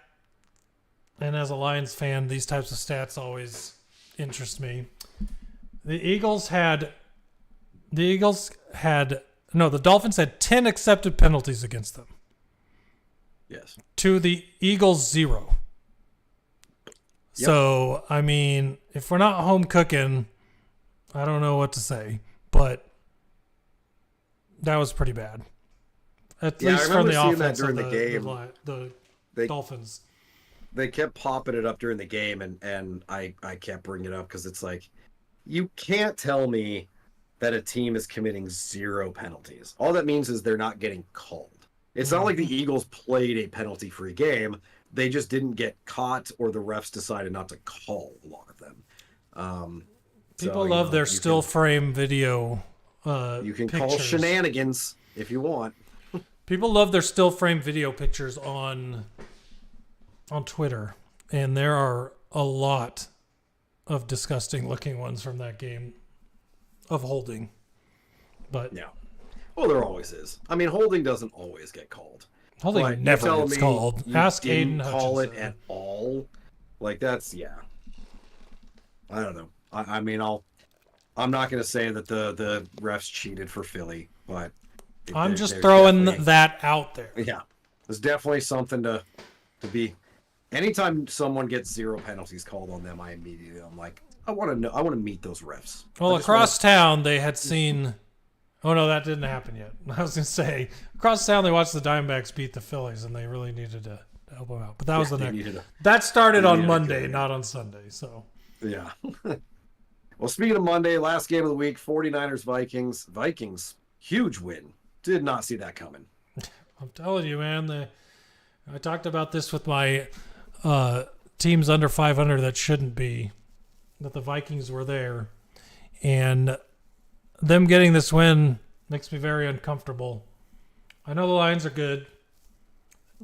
and as a Lions fan, these types of stats always interest me. The Dolphins had 10 accepted penalties against them. Yes. To the Eagles, 0. Yep. So, I mean, if we're not home cooking, I don't know what to say, but that was pretty bad. At least from the offense during the game. The Dolphins. They kept popping it up during the game, and I kept bringing it up because it's like, you can't tell me that a team is committing 0 penalties. All that means is they're not getting called. It's not like the Eagles played a penalty-free game. They just didn't get caught, or the refs decided not to call a lot of them. People love their still frame video. You can pictures. call shenanigans if you want. People love their still frame video pictures on Twitter, and there are a lot of disgusting looking ones from that game of holding. But Yeah. Well, there always is. I mean, holding doesn't always get called. holding But never you're telling gets me called. you Ask didn't Aiden call it Hutchinson. at all. Like, that's, yeah. I don't know. I mean, I'm not going to say that the refs cheated for Philly, but I'm just there's throwing definitely- that out there. Yeah, there's definitely something to be. Anytime someone gets 0 penalties called on them, I'm like, I want to know. I want to meet those refs. Well, I just across town, they had seen. Oh, no, that didn't happen yet. I was going to say, across town, they watched the Diamondbacks beat the Phillies, and they really needed to help them out. But that was the they next. needed That started they on needed a Monday, good- not on Sunday. So Yeah. Well, speaking of Monday, last game of the week, 49ers Vikings. Vikings, huge win. Did not see that coming. I'm telling you, man. I talked about this with my teams under 500 that shouldn't be. That the Vikings were there, and them getting this win makes me very uncomfortable. I know the Lions are good,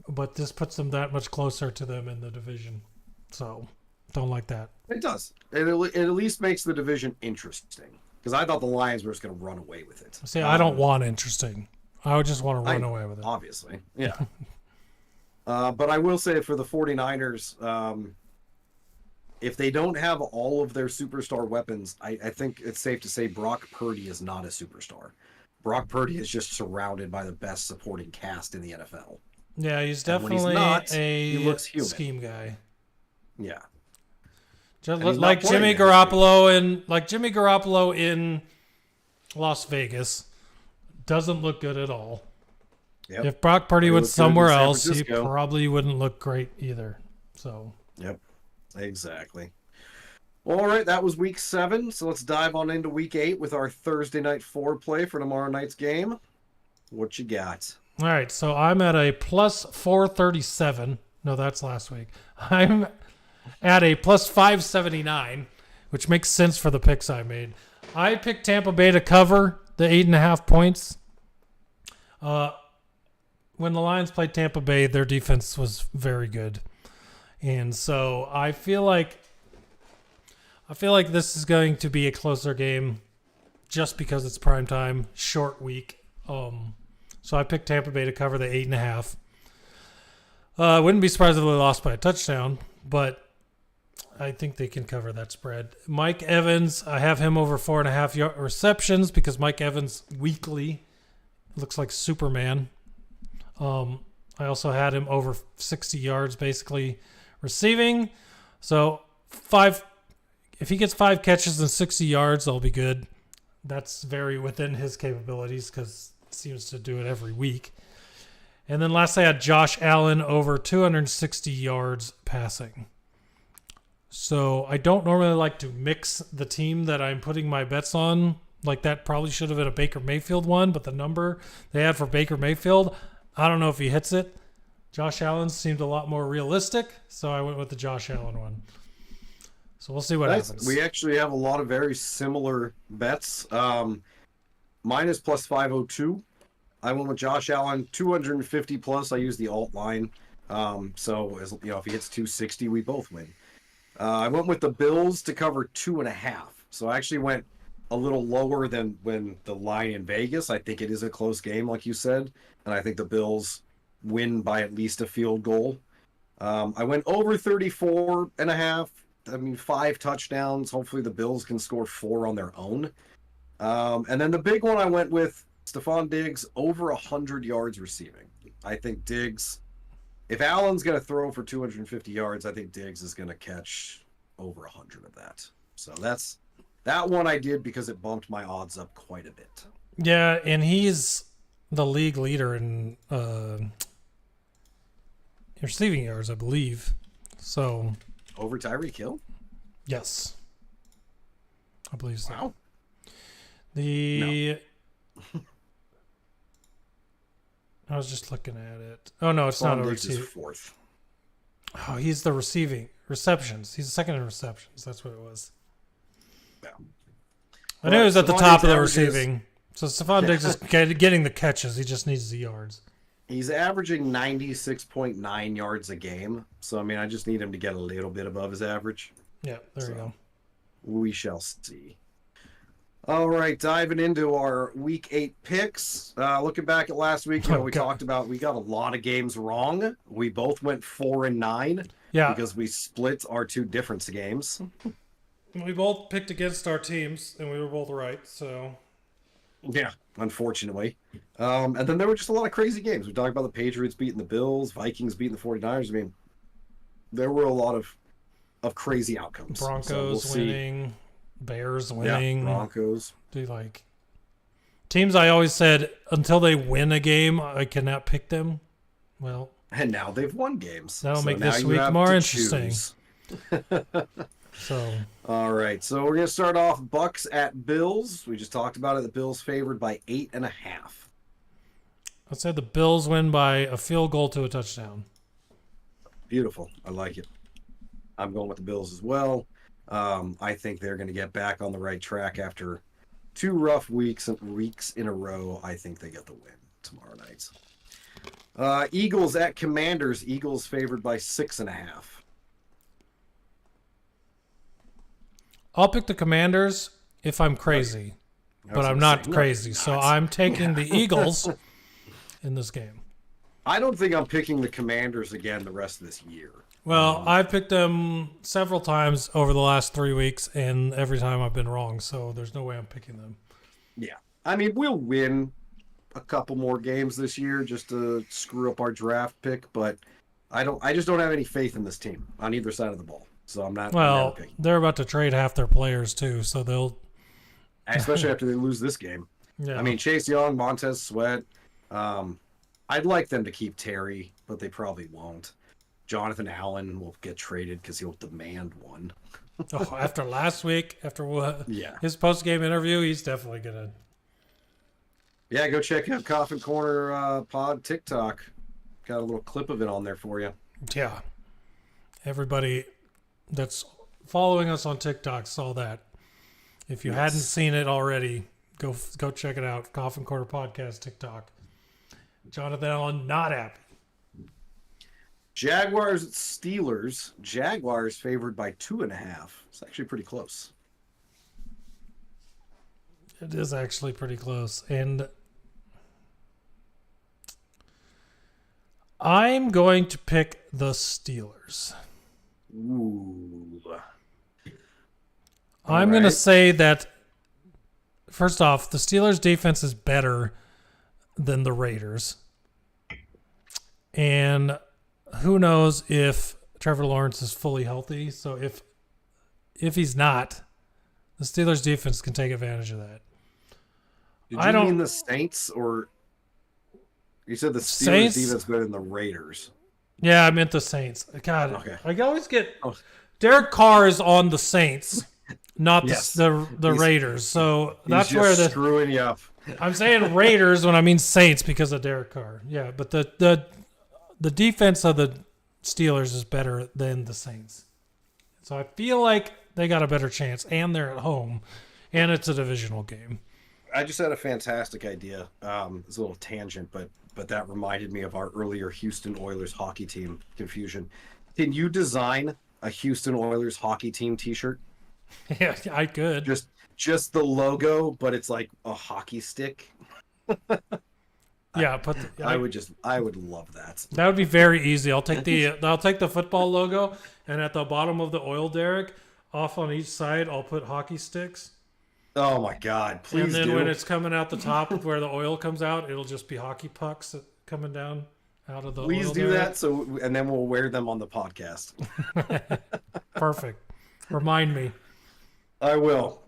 but this puts them that much closer to them in the division. So, don't like that. It does. It at least makes the division interesting. Because I thought the Lions were just going to run away with it. See, I don't want interesting. I would just want to run away with it. Obviously, yeah. But I will say for the 49ers, if they don't have all of their superstar weapons, I think it's safe to say Brock Purdy is not a superstar. Brock Purdy is just surrounded by the best supporting cast in the NFL. Yeah, he's And when he's definitely not, a he looks human. scheme guy. Yeah. Just And he's not like playing Jimmy this Garoppolo in Las Vegas doesn't look good at all. Yep. If Brock Purdy He went looked good in somewhere San else, he Francisco. probably wouldn't look great either. So Yep. Exactly. All right, that was week 7. So let's dive on into week 8 with our Thursday night foreplay for tomorrow night's game. What you got? all right, so I'm at a plus 437. No, that's last week. I'm at a plus 579, which makes sense for the picks I made. I picked Tampa Bay to cover the 8.5 points. When the Lions played Tampa Bay, their defense was very good. And so I feel like this is going to be a closer game just because it's prime time, short week. So I picked Tampa Bay to cover the 8.5. Wouldn't be surprised if they lost by a touchdown, but I think they can cover that spread. Mike Evans, I have him over 4.5 receptions because Mike Evans weekly looks like Superman. I also had him over 60 yards basically receiving. So if he gets 5 catches and 60 yards, I'll be good. That's very within his capabilities because he seems to do it every week. And then lastly, I had Josh Allen over 260 yards passing. So I don't normally like to mix the team that I'm putting my bets on. Like that probably should have been a Baker Mayfield one, but the number they had for Baker Mayfield, I don't know if he hits it. Josh Allen seemed a lot more realistic, so I went with the Josh Allen one. So we'll see what happens. We actually have a lot of very similar bets. Mine is plus 502. I went with Josh Allen 250 plus. I used the alt line. So as you know, if he hits 260, we both win. I went with the Bills to cover 2.5. So I actually went a little lower than when the line in Vegas. I think it is a close game, like you said, and I think the Bills win by at least a field goal. I went over 34.5. I mean, 5 touchdowns. Hopefully the Bills can score 4 on their own. And then the big one I went with Stephon Diggs over 100 yards receiving. I think Diggs, if Allen's going to throw for 250 yards, I think Diggs is going to catch over 100 of that. So that one I did because it bumped my odds up quite a bit. Yeah, and he's the league leader in receiving yards, I believe. So over Tyreek Hill? Yes. I believe so. Wow. I was just looking at it. Oh no, it's not a receiving. Fourth. Oh, he's the receiving receptions. He's second in receptions. That's what it was. Yeah. I knew it was at the Stephon top of the Diggs receiving. So Stephon Diggs is getting the catches. He just needs the yards. He's averaging 96.9 yards a game. So, I mean, I just need him to get a little bit above his average. Yeah, there you go. We shall see. All right, diving into our Week 8 picks. Looking back at last week, we talked about we got a lot of games wrong. We both went 4-9 because we split our 2 difference games. We both picked against our teams, and we were both right, so... Yeah, unfortunately. And then there were just a lot of crazy games. We talked about the Patriots beating the Bills, Vikings beating the 49ers. I mean, there were a lot of crazy outcomes. Broncos winning, Bears winning. Yeah, Broncos. Teams I always said, until they win a game, I cannot pick them. Well... And now they've won games. That'll make this week more interesting. So, all right. So we're gonna start off Bucks at Bills. We just talked about it. The Bills favored by 8.5. I said the Bills win by a field goal to a touchdown. Beautiful. I like it. I'm going with the Bills as well. I think they're going to get back on the right track after 2 rough weeks in a row. I think they get the win tomorrow night. Eagles at Commanders. Eagles favored by 6.5. I'll pick the Commanders if I'm crazy, but I'm not crazy. So I'm taking the Eagles in this game. I don't think I'm picking the Commanders again the rest of this year. Well, I've picked them several times over the last 3 weeks, and every time I've been wrong. So there's no way I'm picking them. Yeah. I mean, we'll win a couple more games this year just to screw up our draft pick, but I just don't have any faith in this team on either side of the ball. So I'm not. Well, they're about to trade half their players too, so they'll. Especially after they lose this game. Yeah. I mean, Chase Young, Montez Sweat. I'd like them to keep Terry, but they probably won't. Jonathan Allen will get traded because he'll demand one. After last week, after what? Yeah. His post-game interview, he's definitely gonna. Yeah, go check out Coffin Corner Pod TikTok. Got a little clip of it on there for you. Yeah. Everybody that's following us on TikTok saw that. If you hadn't seen it already, go check it out. Coffin Corner Podcast TikTok. Jonathan Allen not happy. Jaguars at Steelers. Jaguars favored by 2.5. It's actually pretty close. It is actually pretty close. And I'm going to pick the Steelers. Ooh. I'm going to say that, first off, the Steelers' defense is better than the Raiders. And who knows if Trevor Lawrence is fully healthy. So if he's not, the Steelers' defense can take advantage of that. Did you mean the Saints, or you said the Steelers' defense better than the Raiders? Yeah, I meant the Saints. God, okay. I always get Derek Carr is on the Saints, not the Raiders. So that's where the screwing you up. I'm saying Raiders when I mean Saints because of Derek Carr. Yeah, but the the defense of the Steelers is better than the Saints. So I feel like they got a better chance, and they're at home, and it's a divisional game. I just had a fantastic idea. It's a little tangent, but that reminded me of our earlier Houston Oilers hockey team confusion. Can you design a Houston Oilers hockey team T-shirt? Yeah, I could. Just the logo, but it's like a hockey stick. Yeah, I would love that. That would be very easy. I'll take the football logo, and at the bottom of the oil derrick, off on each side, I'll put hockey sticks. Oh my God! Please and then do. when it's coming out the top of where the oil comes out, it'll just be hockey pucks coming down out of the. Please oil do derrick. that, and then we'll wear them on the podcast. Perfect. Remind me. I will.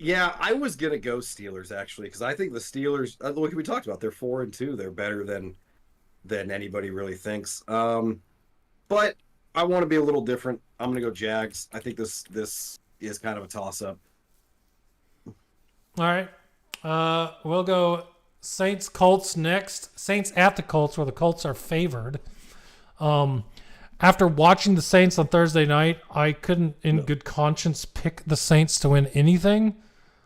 Yeah, I was gonna go Steelers actually because I think the Steelers. Look, we talked about they're 4-2. They're better than anybody really thinks. But I want to be a little different. I'm gonna go Jags. I think this is kind of a toss up. All right. We'll go Saints Colts next. Saints at the Colts, where the Colts are favored. After watching the Saints on Thursday night, I couldn't, in good conscience, pick the Saints to win anything.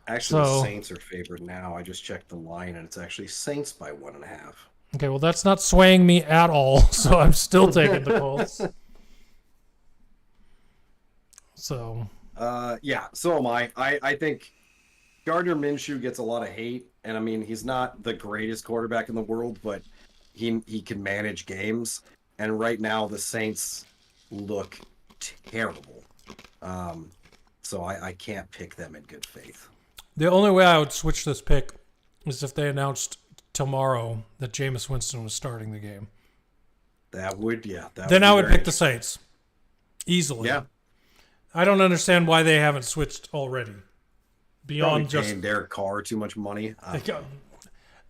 Actually, the Saints are favored now. I just checked the line, and it's actually Saints by 1.5. Okay, well, that's not swaying me at all, so I'm still taking the Colts. So. Yeah, so am I. I think Gardner Minshew gets a lot of hate, and I mean, he's not the greatest quarterback in the world, but he can manage games. And right now, the Saints look terrible. So I can't pick them in good faith. The only way I would switch this pick is if they announced tomorrow that Jameis Winston was starting the game. That would Then I would pick the Saints. Easily. Yeah. I don't understand why they haven't switched already. Beyond Probably just paying Derek Carr too much money.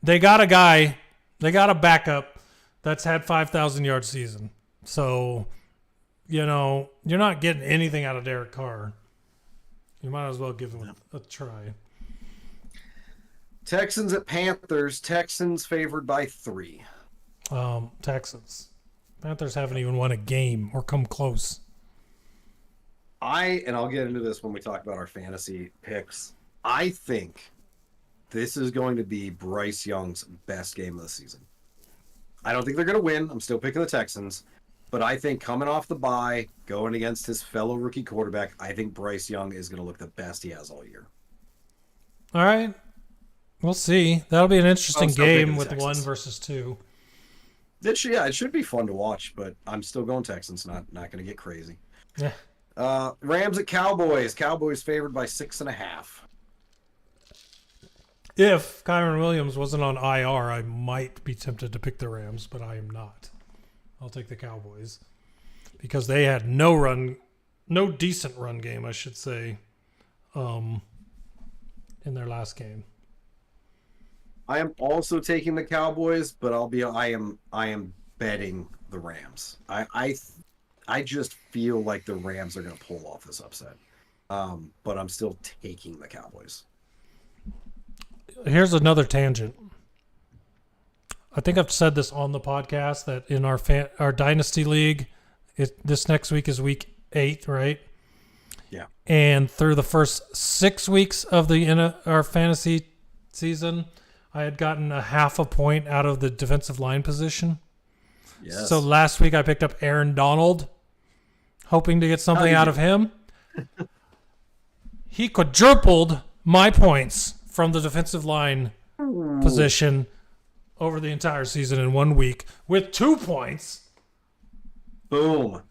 they got a guy, they got a backup that's had 5,000 yard season. So, you're not getting anything out of Derek Carr. You might as well give him a try. Texans at Panthers. Texans favored by 3. Texans. Panthers haven't even won a game or come close. I'll get into this when we talk about our fantasy picks. I think this is going to be Bryce Young's best game of the season. I don't think they're going to win. I'm still picking the Texans. But I think coming off the bye, going against his fellow rookie quarterback, I think Bryce Young is going to look the best he has all year. All right. We'll see. That'll be an interesting game with Texans. 1 versus 2. It should be fun to watch, but I'm still going Texans. Not going to get crazy. Yeah. Rams at Cowboys. Cowboys favored by 6.5. If Kyron Williams wasn't on IR, I might be tempted to pick the Rams, but I am not. I'll take the Cowboys because they had no decent run game, I should say, in their last game. I am also taking the Cowboys, but I am betting the Rams. I just feel like the Rams are going to pull off this upset. But I'm still taking the Cowboys. Here's another tangent. I think I've said this on the podcast that in our Dynasty League, this next week is week 8, right? Yeah. And through the first 6 weeks of our fantasy season, I had gotten 0.5 point out of the defensive line position. Yes. So last week I picked up Aaron Donald, hoping to get something out of him. He quadrupled my points from the defensive line position over the entire season in 1 week with 2 points. Boom.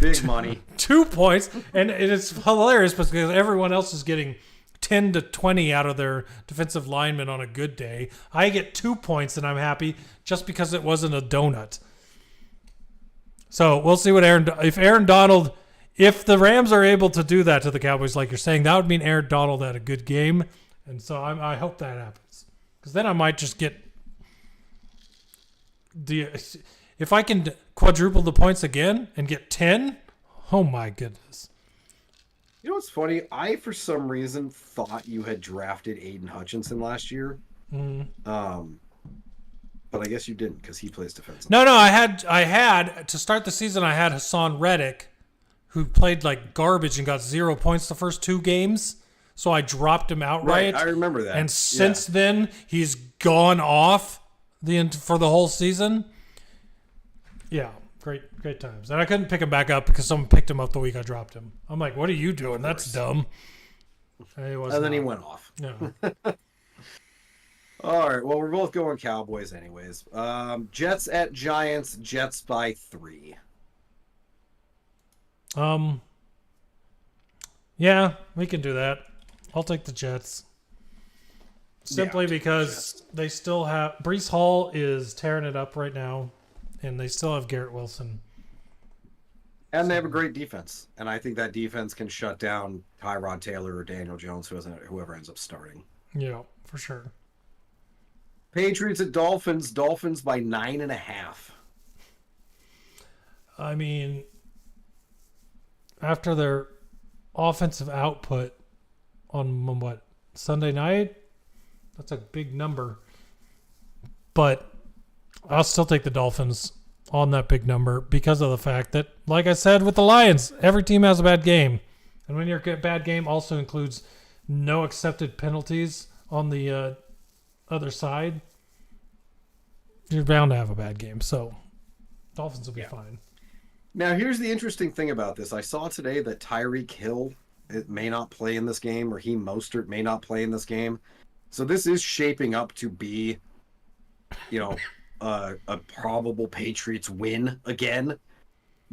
Big money. 2 points. And it is hilarious because everyone else is getting 10 to 20 out of their defensive linemen on a good day. I get 2 points and I'm happy just because it wasn't a donut. So we'll see if the Rams are able to do that to the Cowboys like you're saying, that would mean Aaron Donald had a good game. And so I hope that happens. Because then I might just get if I can quadruple the points again and get 10, oh my goodness. You know what's funny? I, for some reason, thought you had drafted Aiden Hutchinson last year. Mm. But I guess you didn't because he plays defense. No, I had to start the season. I had Hassan Reddick, who played like garbage and got 0 points the first 2 games. So I dropped him outright. Right, I remember that. And since then, he's gone off for the whole season. Yeah, great times. And I couldn't pick him back up because someone picked him up the week I dropped him. I'm like, what are you doing? That's dumb. And then he went off. Yeah. All right. Well, we're both going Cowboys anyways. Jets at Giants. Jets by 3. Yeah, we can do that. I'll take the Jets. Simply because they still have... Breece Hall is tearing it up right now, and they still have Garrett Wilson. And they have a great defense. And I think that defense can shut down Tyrod Taylor or Daniel Jones, whoever ends up starting. Yeah, for sure. Patriots at Dolphins. Dolphins by 9.5. I mean, after their offensive output on Sunday night, that's a big number. But I'll still take the Dolphins on that big number because of the fact that, like I said with the Lions, every team has a bad game. And when your bad game also includes no accepted penalties on the other side, you're bound to have a bad game. So Dolphins will be fine. Now, here's the interesting thing about this. I saw today that Tyreek Hill may not play in this game, or Raheem Mostert may not play in this game. So this is shaping up to be, a probable Patriots win again.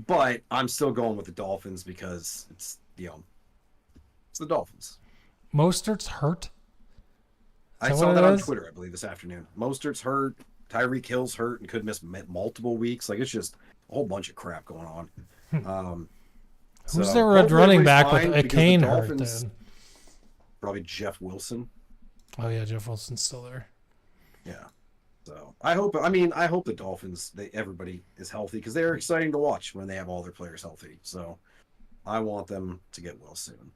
But I'm still going with the Dolphins because it's the Dolphins. Mostert's hurt? I saw that on Twitter, I believe, this afternoon. Mostert's hurt. Tyreek Hill's hurt and could miss multiple weeks. Like, it's just a whole bunch of crap going on. Who's their running back with a cane hurt then? Probably Jeff Wilson. Oh yeah, Jeff Wilson's still there. Yeah. So I hope the Dolphins, everybody is healthy because they're exciting to watch when they have all their players healthy. So I want them to get well soon.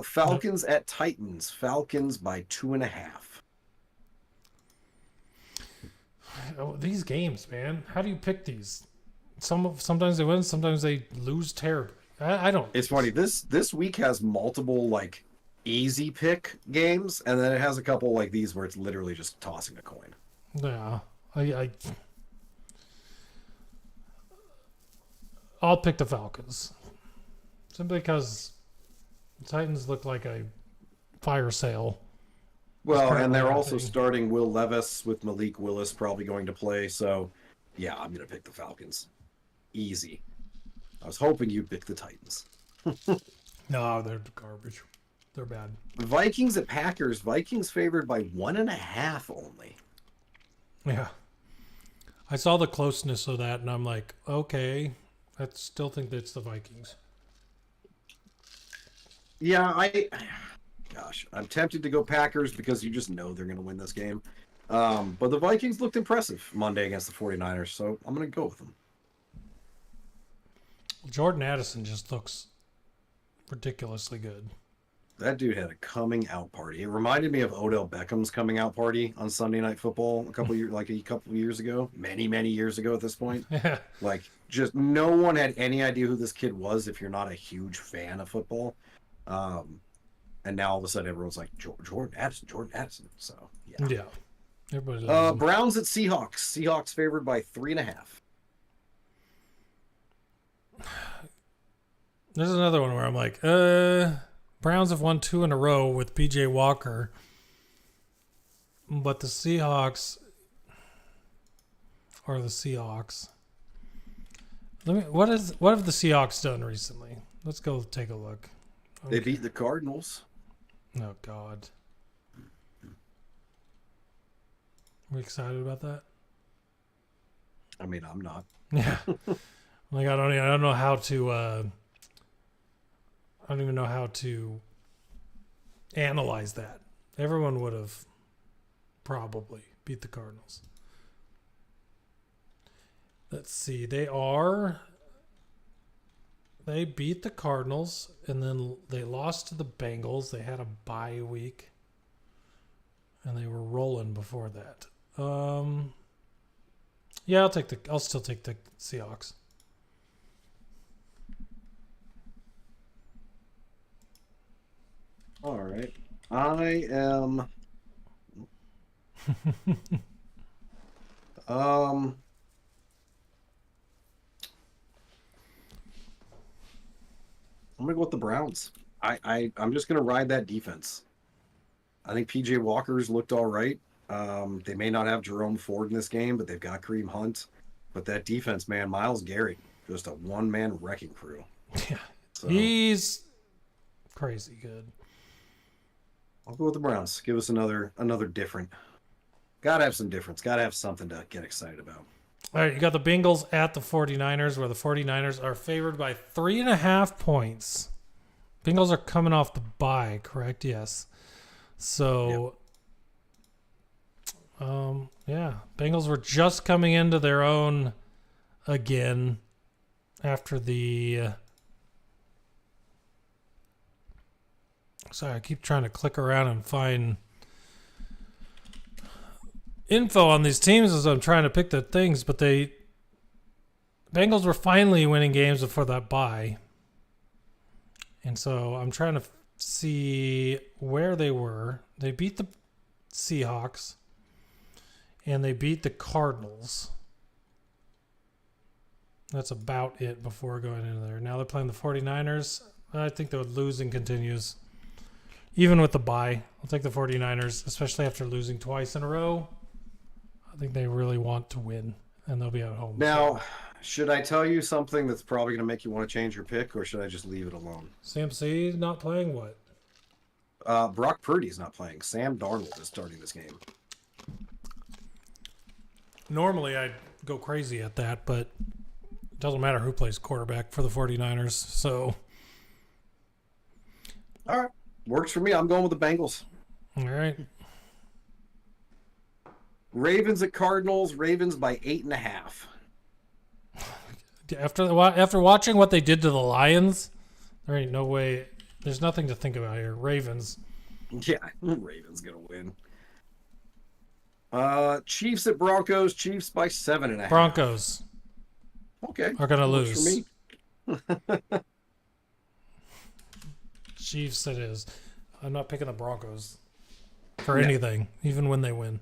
Falcons at Titans. Falcons by 2.5. Oh, these games, man. How do you pick these? Sometimes they win, sometimes they lose terribly. I don't. It's funny. This week has multiple like easy pick games, and then it has a couple like these where it's literally just tossing a coin. Yeah, I'll pick the Falcons simply because the Titans look like a fire sale. Well, and they're also starting Will Levis with Malik Willis probably going to play. So, yeah, I'm going to pick the Falcons. Easy. I was hoping you'd pick the Titans. No, they're garbage. They're bad. Vikings at Packers. Vikings favored by 1.5 only. Yeah. I saw the closeness of that, and I'm like, okay, I still think that's the Vikings. Yeah, I'm tempted to go Packers because you just know they're going to win this game. But the Vikings looked impressive Monday against the 49ers, so I'm going to go with them. Jordan Addison just looks ridiculously good. That dude had a coming out party. It reminded me of Odell Beckham's coming out party on Sunday Night Football a couple years ago, many years ago at this point. Yeah. Like, just no one had any idea who this kid was if you're not a huge fan of football. And now all of a sudden everyone's like, Jordan Addison. So, yeah. Yeah. Everybody loves him. Browns at Seahawks. Seahawks favored by 3.5. There's another one where I'm like, Browns have won 2 in a row with PJ Walker. But the Seahawks are the Seahawks. What have the Seahawks done recently? Let's go take a look. Okay. They beat the Cardinals. Oh, God. Are we excited about that? I mean, I'm not. Yeah. Like, I don't know how to, I don't even know how to analyze that. Everyone would have probably beat the Cardinals. Let's see. They beat the Cardinals, and then they lost to the Bengals. They had a bye week, and they were rolling before that. Yeah, I'll still take the Seahawks. All right. I am. I'm gonna go with the Browns. I'm just gonna ride that defense. I think PJ Walker's looked all right. They may not have Jerome Ford in this game, but they've got Kareem Hunt. But that defense, man, Myles Garrett, just a one-man wrecking crew. Yeah, So, he's crazy good. I'll go with the Browns. Give us another different. Gotta have some difference. Gotta have something to get excited about. All right, you got the Bengals at the 49ers, where the 49ers are favored by 3.5 points. Bengals are coming off the bye, correct? Yes. So, yeah, Bengals were just coming into their own again after the. Sorry, I keep trying to click around and find info on these teams as I'm trying to pick the things, but Bengals were finally winning games before that bye. And so I'm trying to see where they were. They beat the Seahawks and they beat the Cardinals. That's about it before going into there. Now they're playing the 49ers. I think the losing continues. Even with the bye, I'll take the 49ers, especially after losing twice in a row. I think they really want to win, and they'll be at home. Now, should I tell you something that's probably going to make you want to change your pick, or should I just leave it alone? CMC not playing what? Brock Purdy's not playing. Sam Darnold is starting this game. Normally, I'd go crazy at that, but it doesn't matter who plays quarterback for the 49ers. So, all right. Works for me. I'm going with the Bengals. All right. Ravens at Cardinals. Ravens by 8.5. After watching what they did to the Lions, there ain't no way. There's nothing to think about here. Ravens. Yeah, Ravens gonna win. Chiefs at Broncos. Chiefs by 7.5. Broncos. Okay. Are gonna Works lose. for me. Chiefs it is. I'm not picking the Broncos for anything, even when they win.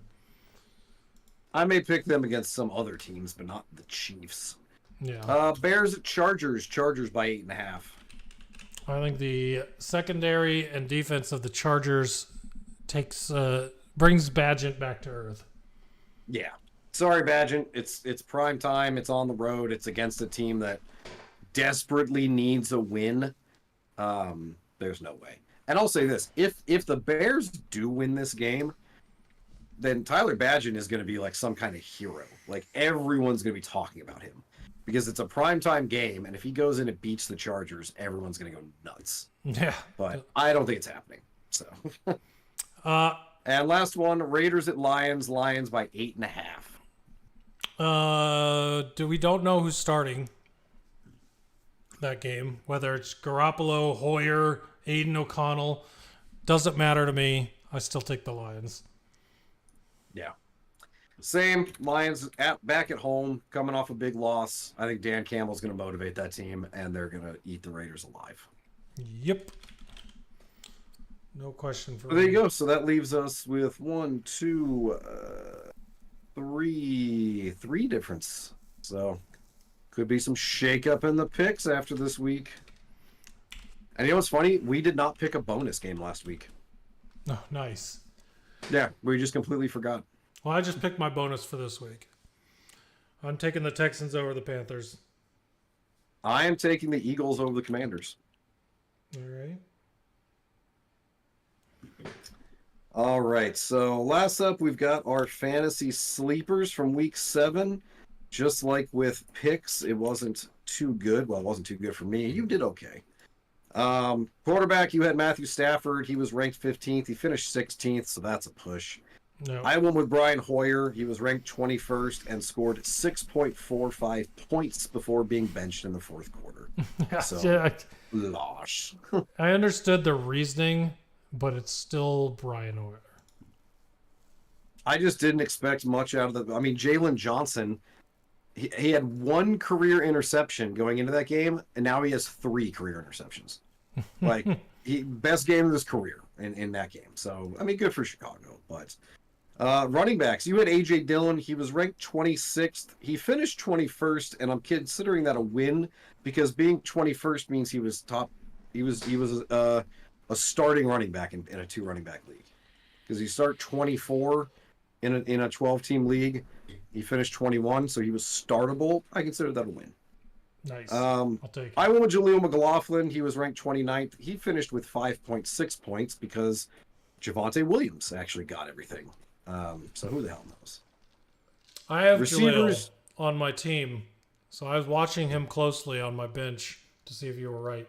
I may pick them against some other teams, but not the Chiefs. Yeah. Bears at Chargers. Chargers by 8.5. I think the secondary and defense of the Chargers brings Badgett back to earth. Yeah. Sorry, Badgett. It's prime time. It's on the road. It's against a team that desperately needs a win. There's no way. And I'll say this: if the Bears do win this game, then Tyler Badgett is going to be like some kind of hero. Like everyone's going to be talking about him because it's a primetime game, and if he goes in and beats the Chargers, everyone's going to go nuts. Yeah. But I don't think it's happening. So. And last one: Raiders at Lions. Lions by 8.5. We don't know who's starting that game, whether it's Garoppolo, Hoyer, Aiden O'Connell. Doesn't matter to me. I still take the Lions. Yeah. Same. Lions back at home, coming off a big loss. I think Dan Campbell's going to motivate that team, and they're going to eat the Raiders alive. Yep. No question for So there you go. So that leaves us with three difference. So could be some shakeup in the picks after this week. And you know what's funny? We did not pick a bonus game last week. Oh, nice. Yeah, we just completely forgot. Well, I just picked my bonus for this week. I'm taking the Texans over the Panthers. I am taking the Eagles over the Commanders. All right. All right, so last up, we've got our fantasy sleepers from week 7. Just like with picks, it wasn't too good. Well, it wasn't too good for me. You did okay. Quarterback, you had Matthew Stafford. He was ranked 15th. He finished 16th, so that's a push. No. I went with Brian Hoyer. He was ranked 21st and scored 6.45 points before being benched in the fourth quarter. So, Yeah, loss. I understood the reasoning, but it's still Brian Hoyer. I just didn't expect much out of the. I mean, Jalen Johnson he had 1 career interception going into that game, and now he has 3 career interceptions. Like, best game of his career in that game. So, I mean, good for Chicago. But running backs, you had A.J. Dillon. He was ranked 26th. He finished 21st, and I'm considering that a win because being 21st means he was top. He was a starting running back in a 2 running back league. Because you start 24 in a 12-team league. He finished 21, so he was startable. I consider that a win. Nice. I'll take it. I went with Jaleel McLaughlin. He was ranked 29th. He finished with 5.6 points because Javonte Williams actually got everything. So who the hell knows? I have Receivers Jaleel on my team, so I was watching him closely on my bench to see if you were right.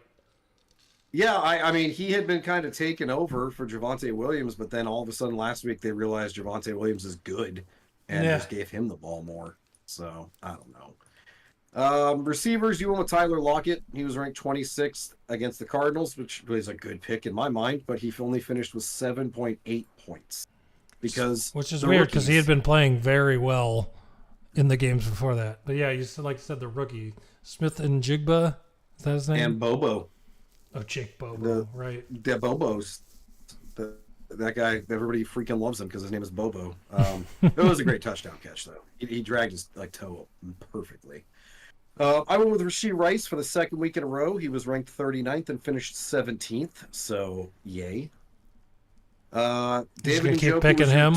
Yeah, I mean, he had been kind of taken over for Javonte Williams, but then all of a sudden last week they realized Javonte Williams is good and just gave him the ball more. So, I don't know. Receivers, you went with Tyler Lockett. He was ranked 26th against the Cardinals, which was a good pick in my mind, but he only finished with 7.8 points. Which is weird because he had been playing very well in the games before that. But yeah, like you said, the rookie. Smith and Jigba, is that his name? And Bobo. Oh, Jake Bobo, right. The Bobos. That guy, everybody freaking loves him because his name is Bobo. It was a great touchdown catch, though. He dragged his toe perfectly. I went with Rashee Rice for the second week in a row. He was ranked 39th and finished 17th, so yay. David keep picking him?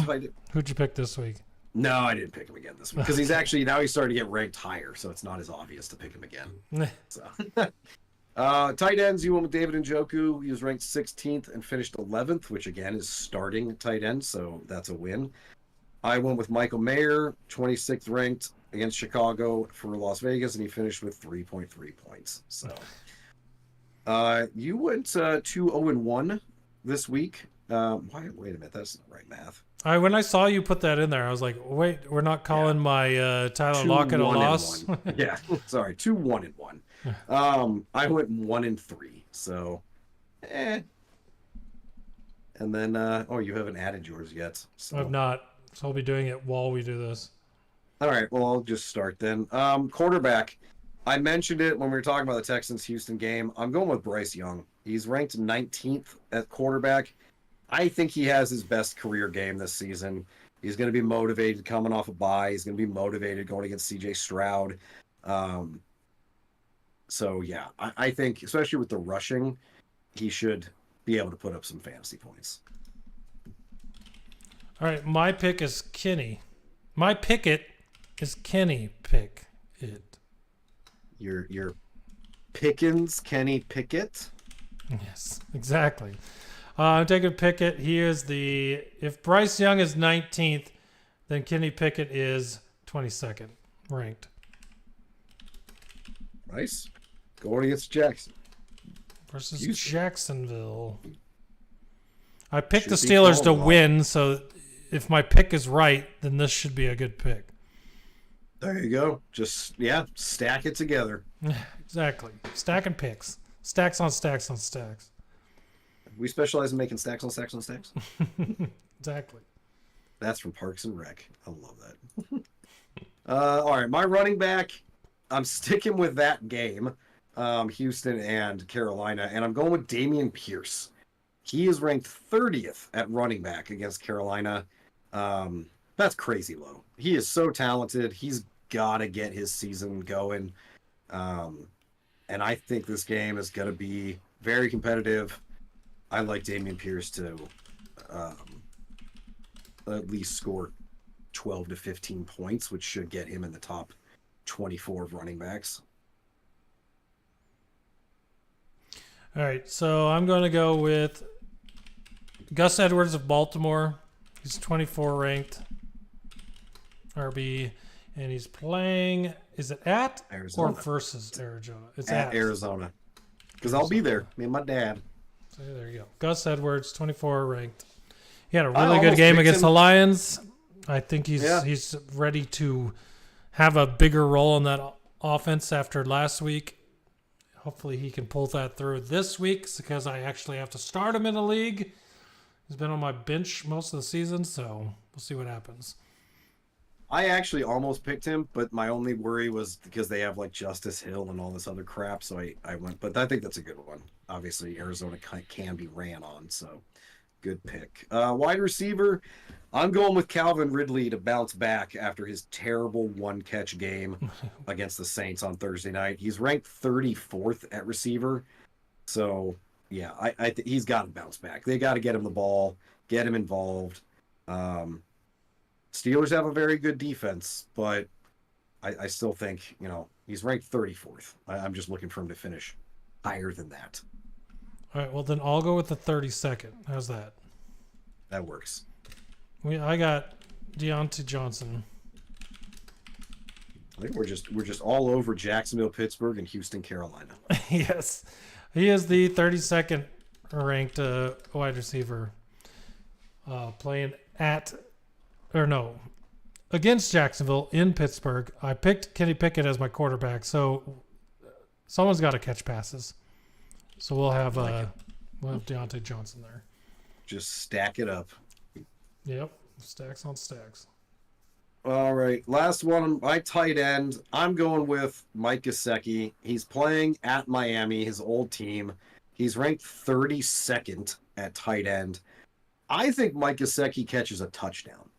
Who'd you pick this week? No, I didn't pick him again this week because he's actually now he's starting to get ranked higher, so it's not as obvious to pick him again. So. Tight ends, you went with David Njoku. He was ranked 16th and finished 11th, which again is starting tight end, so that's a win. I went with Michael Mayer, 26th ranked against Chicago for Las Vegas, and he finished with 3.3 points. So, you went 2-0-1 this week. Wait a minute, that's not right math. When I saw you put that in there, I was like, wait, we're not calling my Tyler Lockett a loss? Yeah, sorry, 2-1-1. I went 1-3, so And then you haven't added yours yet. So. I've not, so I'll be doing it while we do this. All right, well, I'll just start then. Quarterback, I mentioned it when we were talking about the Texans-Houston game. I'm going with Bryce Young. He's ranked 19th at quarterback. I think he has his best career game this season. He's going to be motivated coming off a bye. He's going to be motivated going against C.J. Stroud. So, yeah, I think, especially with the rushing, he should be able to put up some fantasy points. All right, my pick is Kenny. My Pickett is Kenny Pickett. Your Pickens, Kenny Pickett? Yes, exactly. I'm taking Pickett. He is if Bryce Young is 19th, then Kenny Pickett is 22nd ranked. Nice. Going against Jackson. Versus Jacksonville. I picked the Steelers to win, so if my pick is right, then this should be a good pick. There you go. Just, stack it together. Exactly. Stacking picks. Stacks on stacks on stacks. We specialize in making stacks on stacks on stacks. Exactly. That's from Parks and Rec. I love that. All right, my running back, I'm sticking with that game, Houston and Carolina, and I'm going with Dameon Pierce. He is ranked 30th at running back against Carolina. That's crazy low. He is so talented. He's got to get his season going. And I think this game is going to be very competitive. I like Dameon Pierce to at least score 12 to 15 points, which should get him in the top 24 of running backs. All right, so I'm going to go with Gus Edwards of Baltimore. He's 24 ranked RB, and he's playing. Is it at Arizona or versus Arizona? It's at Arizona, because I'll be there. Me and my dad. So there you go. Gus Edwards, 24 ranked. He had a really good game against the Lions. I think he's ready to have a bigger role in that offense after last week. Hopefully he can pull that through this week because I actually have to start him in a league. He's been on my bench most of the season, so we'll see what happens. I actually almost picked him, but my only worry was because they have like Justice Hill and all this other crap. So I went, but I think that's a good one. Obviously, Arizona can be ran on, so good pick. Wide receiver, I'm going with Calvin Ridley to bounce back after his terrible one-catch game against the Saints on Thursday night. He's ranked 34th at receiver, so yeah, he's got to bounce back. They got to get him the ball, get him involved. Steelers have a very good defense, but I still think, he's ranked 34th. I'm just looking for him to finish higher than that. All right, well, then I'll go with the 32nd. How's that? That works. I got Deontay Johnson. I think we're just all over Jacksonville, Pittsburgh, and Houston, Carolina. Yes. He is the 32nd ranked wide receiver playing against Jacksonville in Pittsburgh. I picked Kenny Pickett as my quarterback, so someone's got to catch passes. So we'll have Deontay Johnson there. Just stack it up. Yep, stacks on stacks. All right, last one, my tight end. I'm going with Mike Gesicki. He's playing at Miami, his old team. He's ranked 32nd at tight end. I think Mike Gesicki catches a touchdown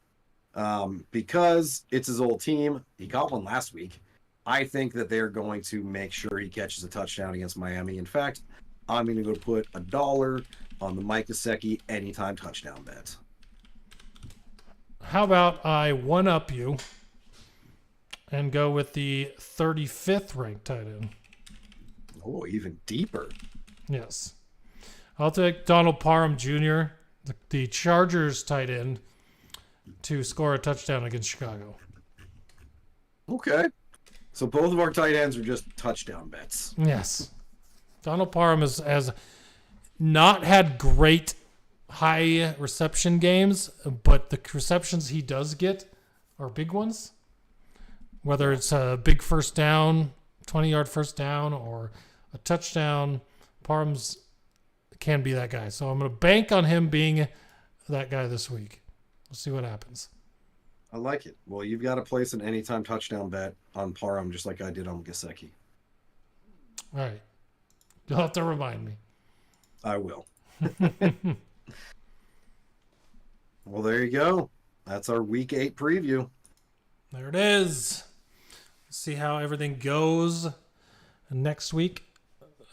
because it's his old team. He got one last week. I think that they're going to make sure he catches a touchdown against Miami. In fact, I'm going to go put $1 on the Mike Gesicki anytime touchdown bet. How about I one-up you and go with the 35th ranked tight end? Oh, even deeper. Yes. I'll take Donald Parham Jr., the Chargers tight end, to score a touchdown against Chicago. Okay. So both of our tight ends are just touchdown bets. Yes. Donald Parham has not had great high reception games, but the receptions he does get are big ones. Whether it's a big first down, 20-yard first down, or a touchdown, Parham's can be that guy. So I'm going to bank on him being that guy this week. We'll see what happens. I like it. Well, you've got to place an anytime touchdown bet on Parham, just like I did on Gesicki. All right. You'll have to remind me. I will. Well, there you go. That's our Week 8 preview. There it is. See how everything goes next week.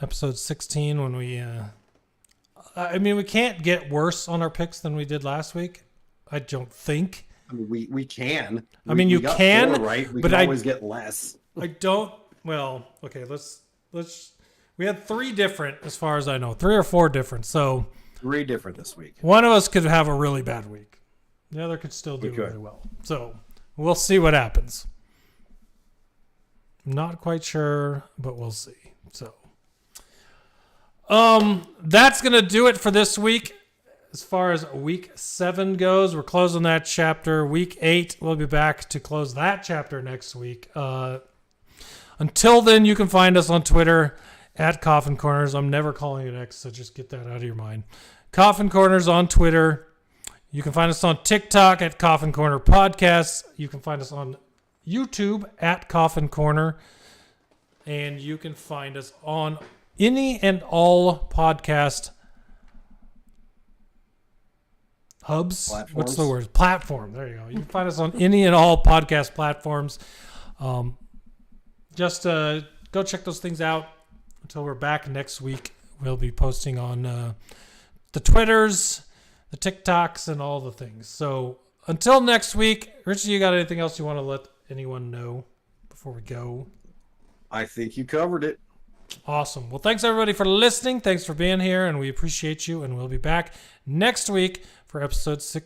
Episode 16 when we... we can't get worse on our picks than we did last week. I don't think. I mean, we can. You got can, 4 right? We but can always get less. I don't... Well, okay, let's... We had 3 different, as far as I know. 3 or 4 different, so... 3 different this week. One of us could have a really bad week. The other could still do really well. So we'll see what happens. I'm not quite sure, but we'll see. So that's going to do it for this week. As far as week 7 goes, we're closing that chapter. Week 8, we'll be back to close that chapter next week. Until then, you can find us on Twitter at Coffin Corners. I'm never calling it X, so just get that out of your mind. Coffin Corners on Twitter. You can find us on TikTok at Coffin Corner Podcast. You can find us on YouTube at Coffin Corner. And you can find us on any and all podcast hubs. Platforms. What's the word? Platform. There you go. You can find us on any and all podcast platforms. Just go check those things out. Until we're back next week, we'll be posting on the Twitters, the TikToks, and all the things. So until next week, Richie, you got anything else you want to let anyone know before we go? I think you covered it. Awesome. Well, thanks everybody for listening. Thanks for being here, and we appreciate you. And we'll be back next week for episode 6.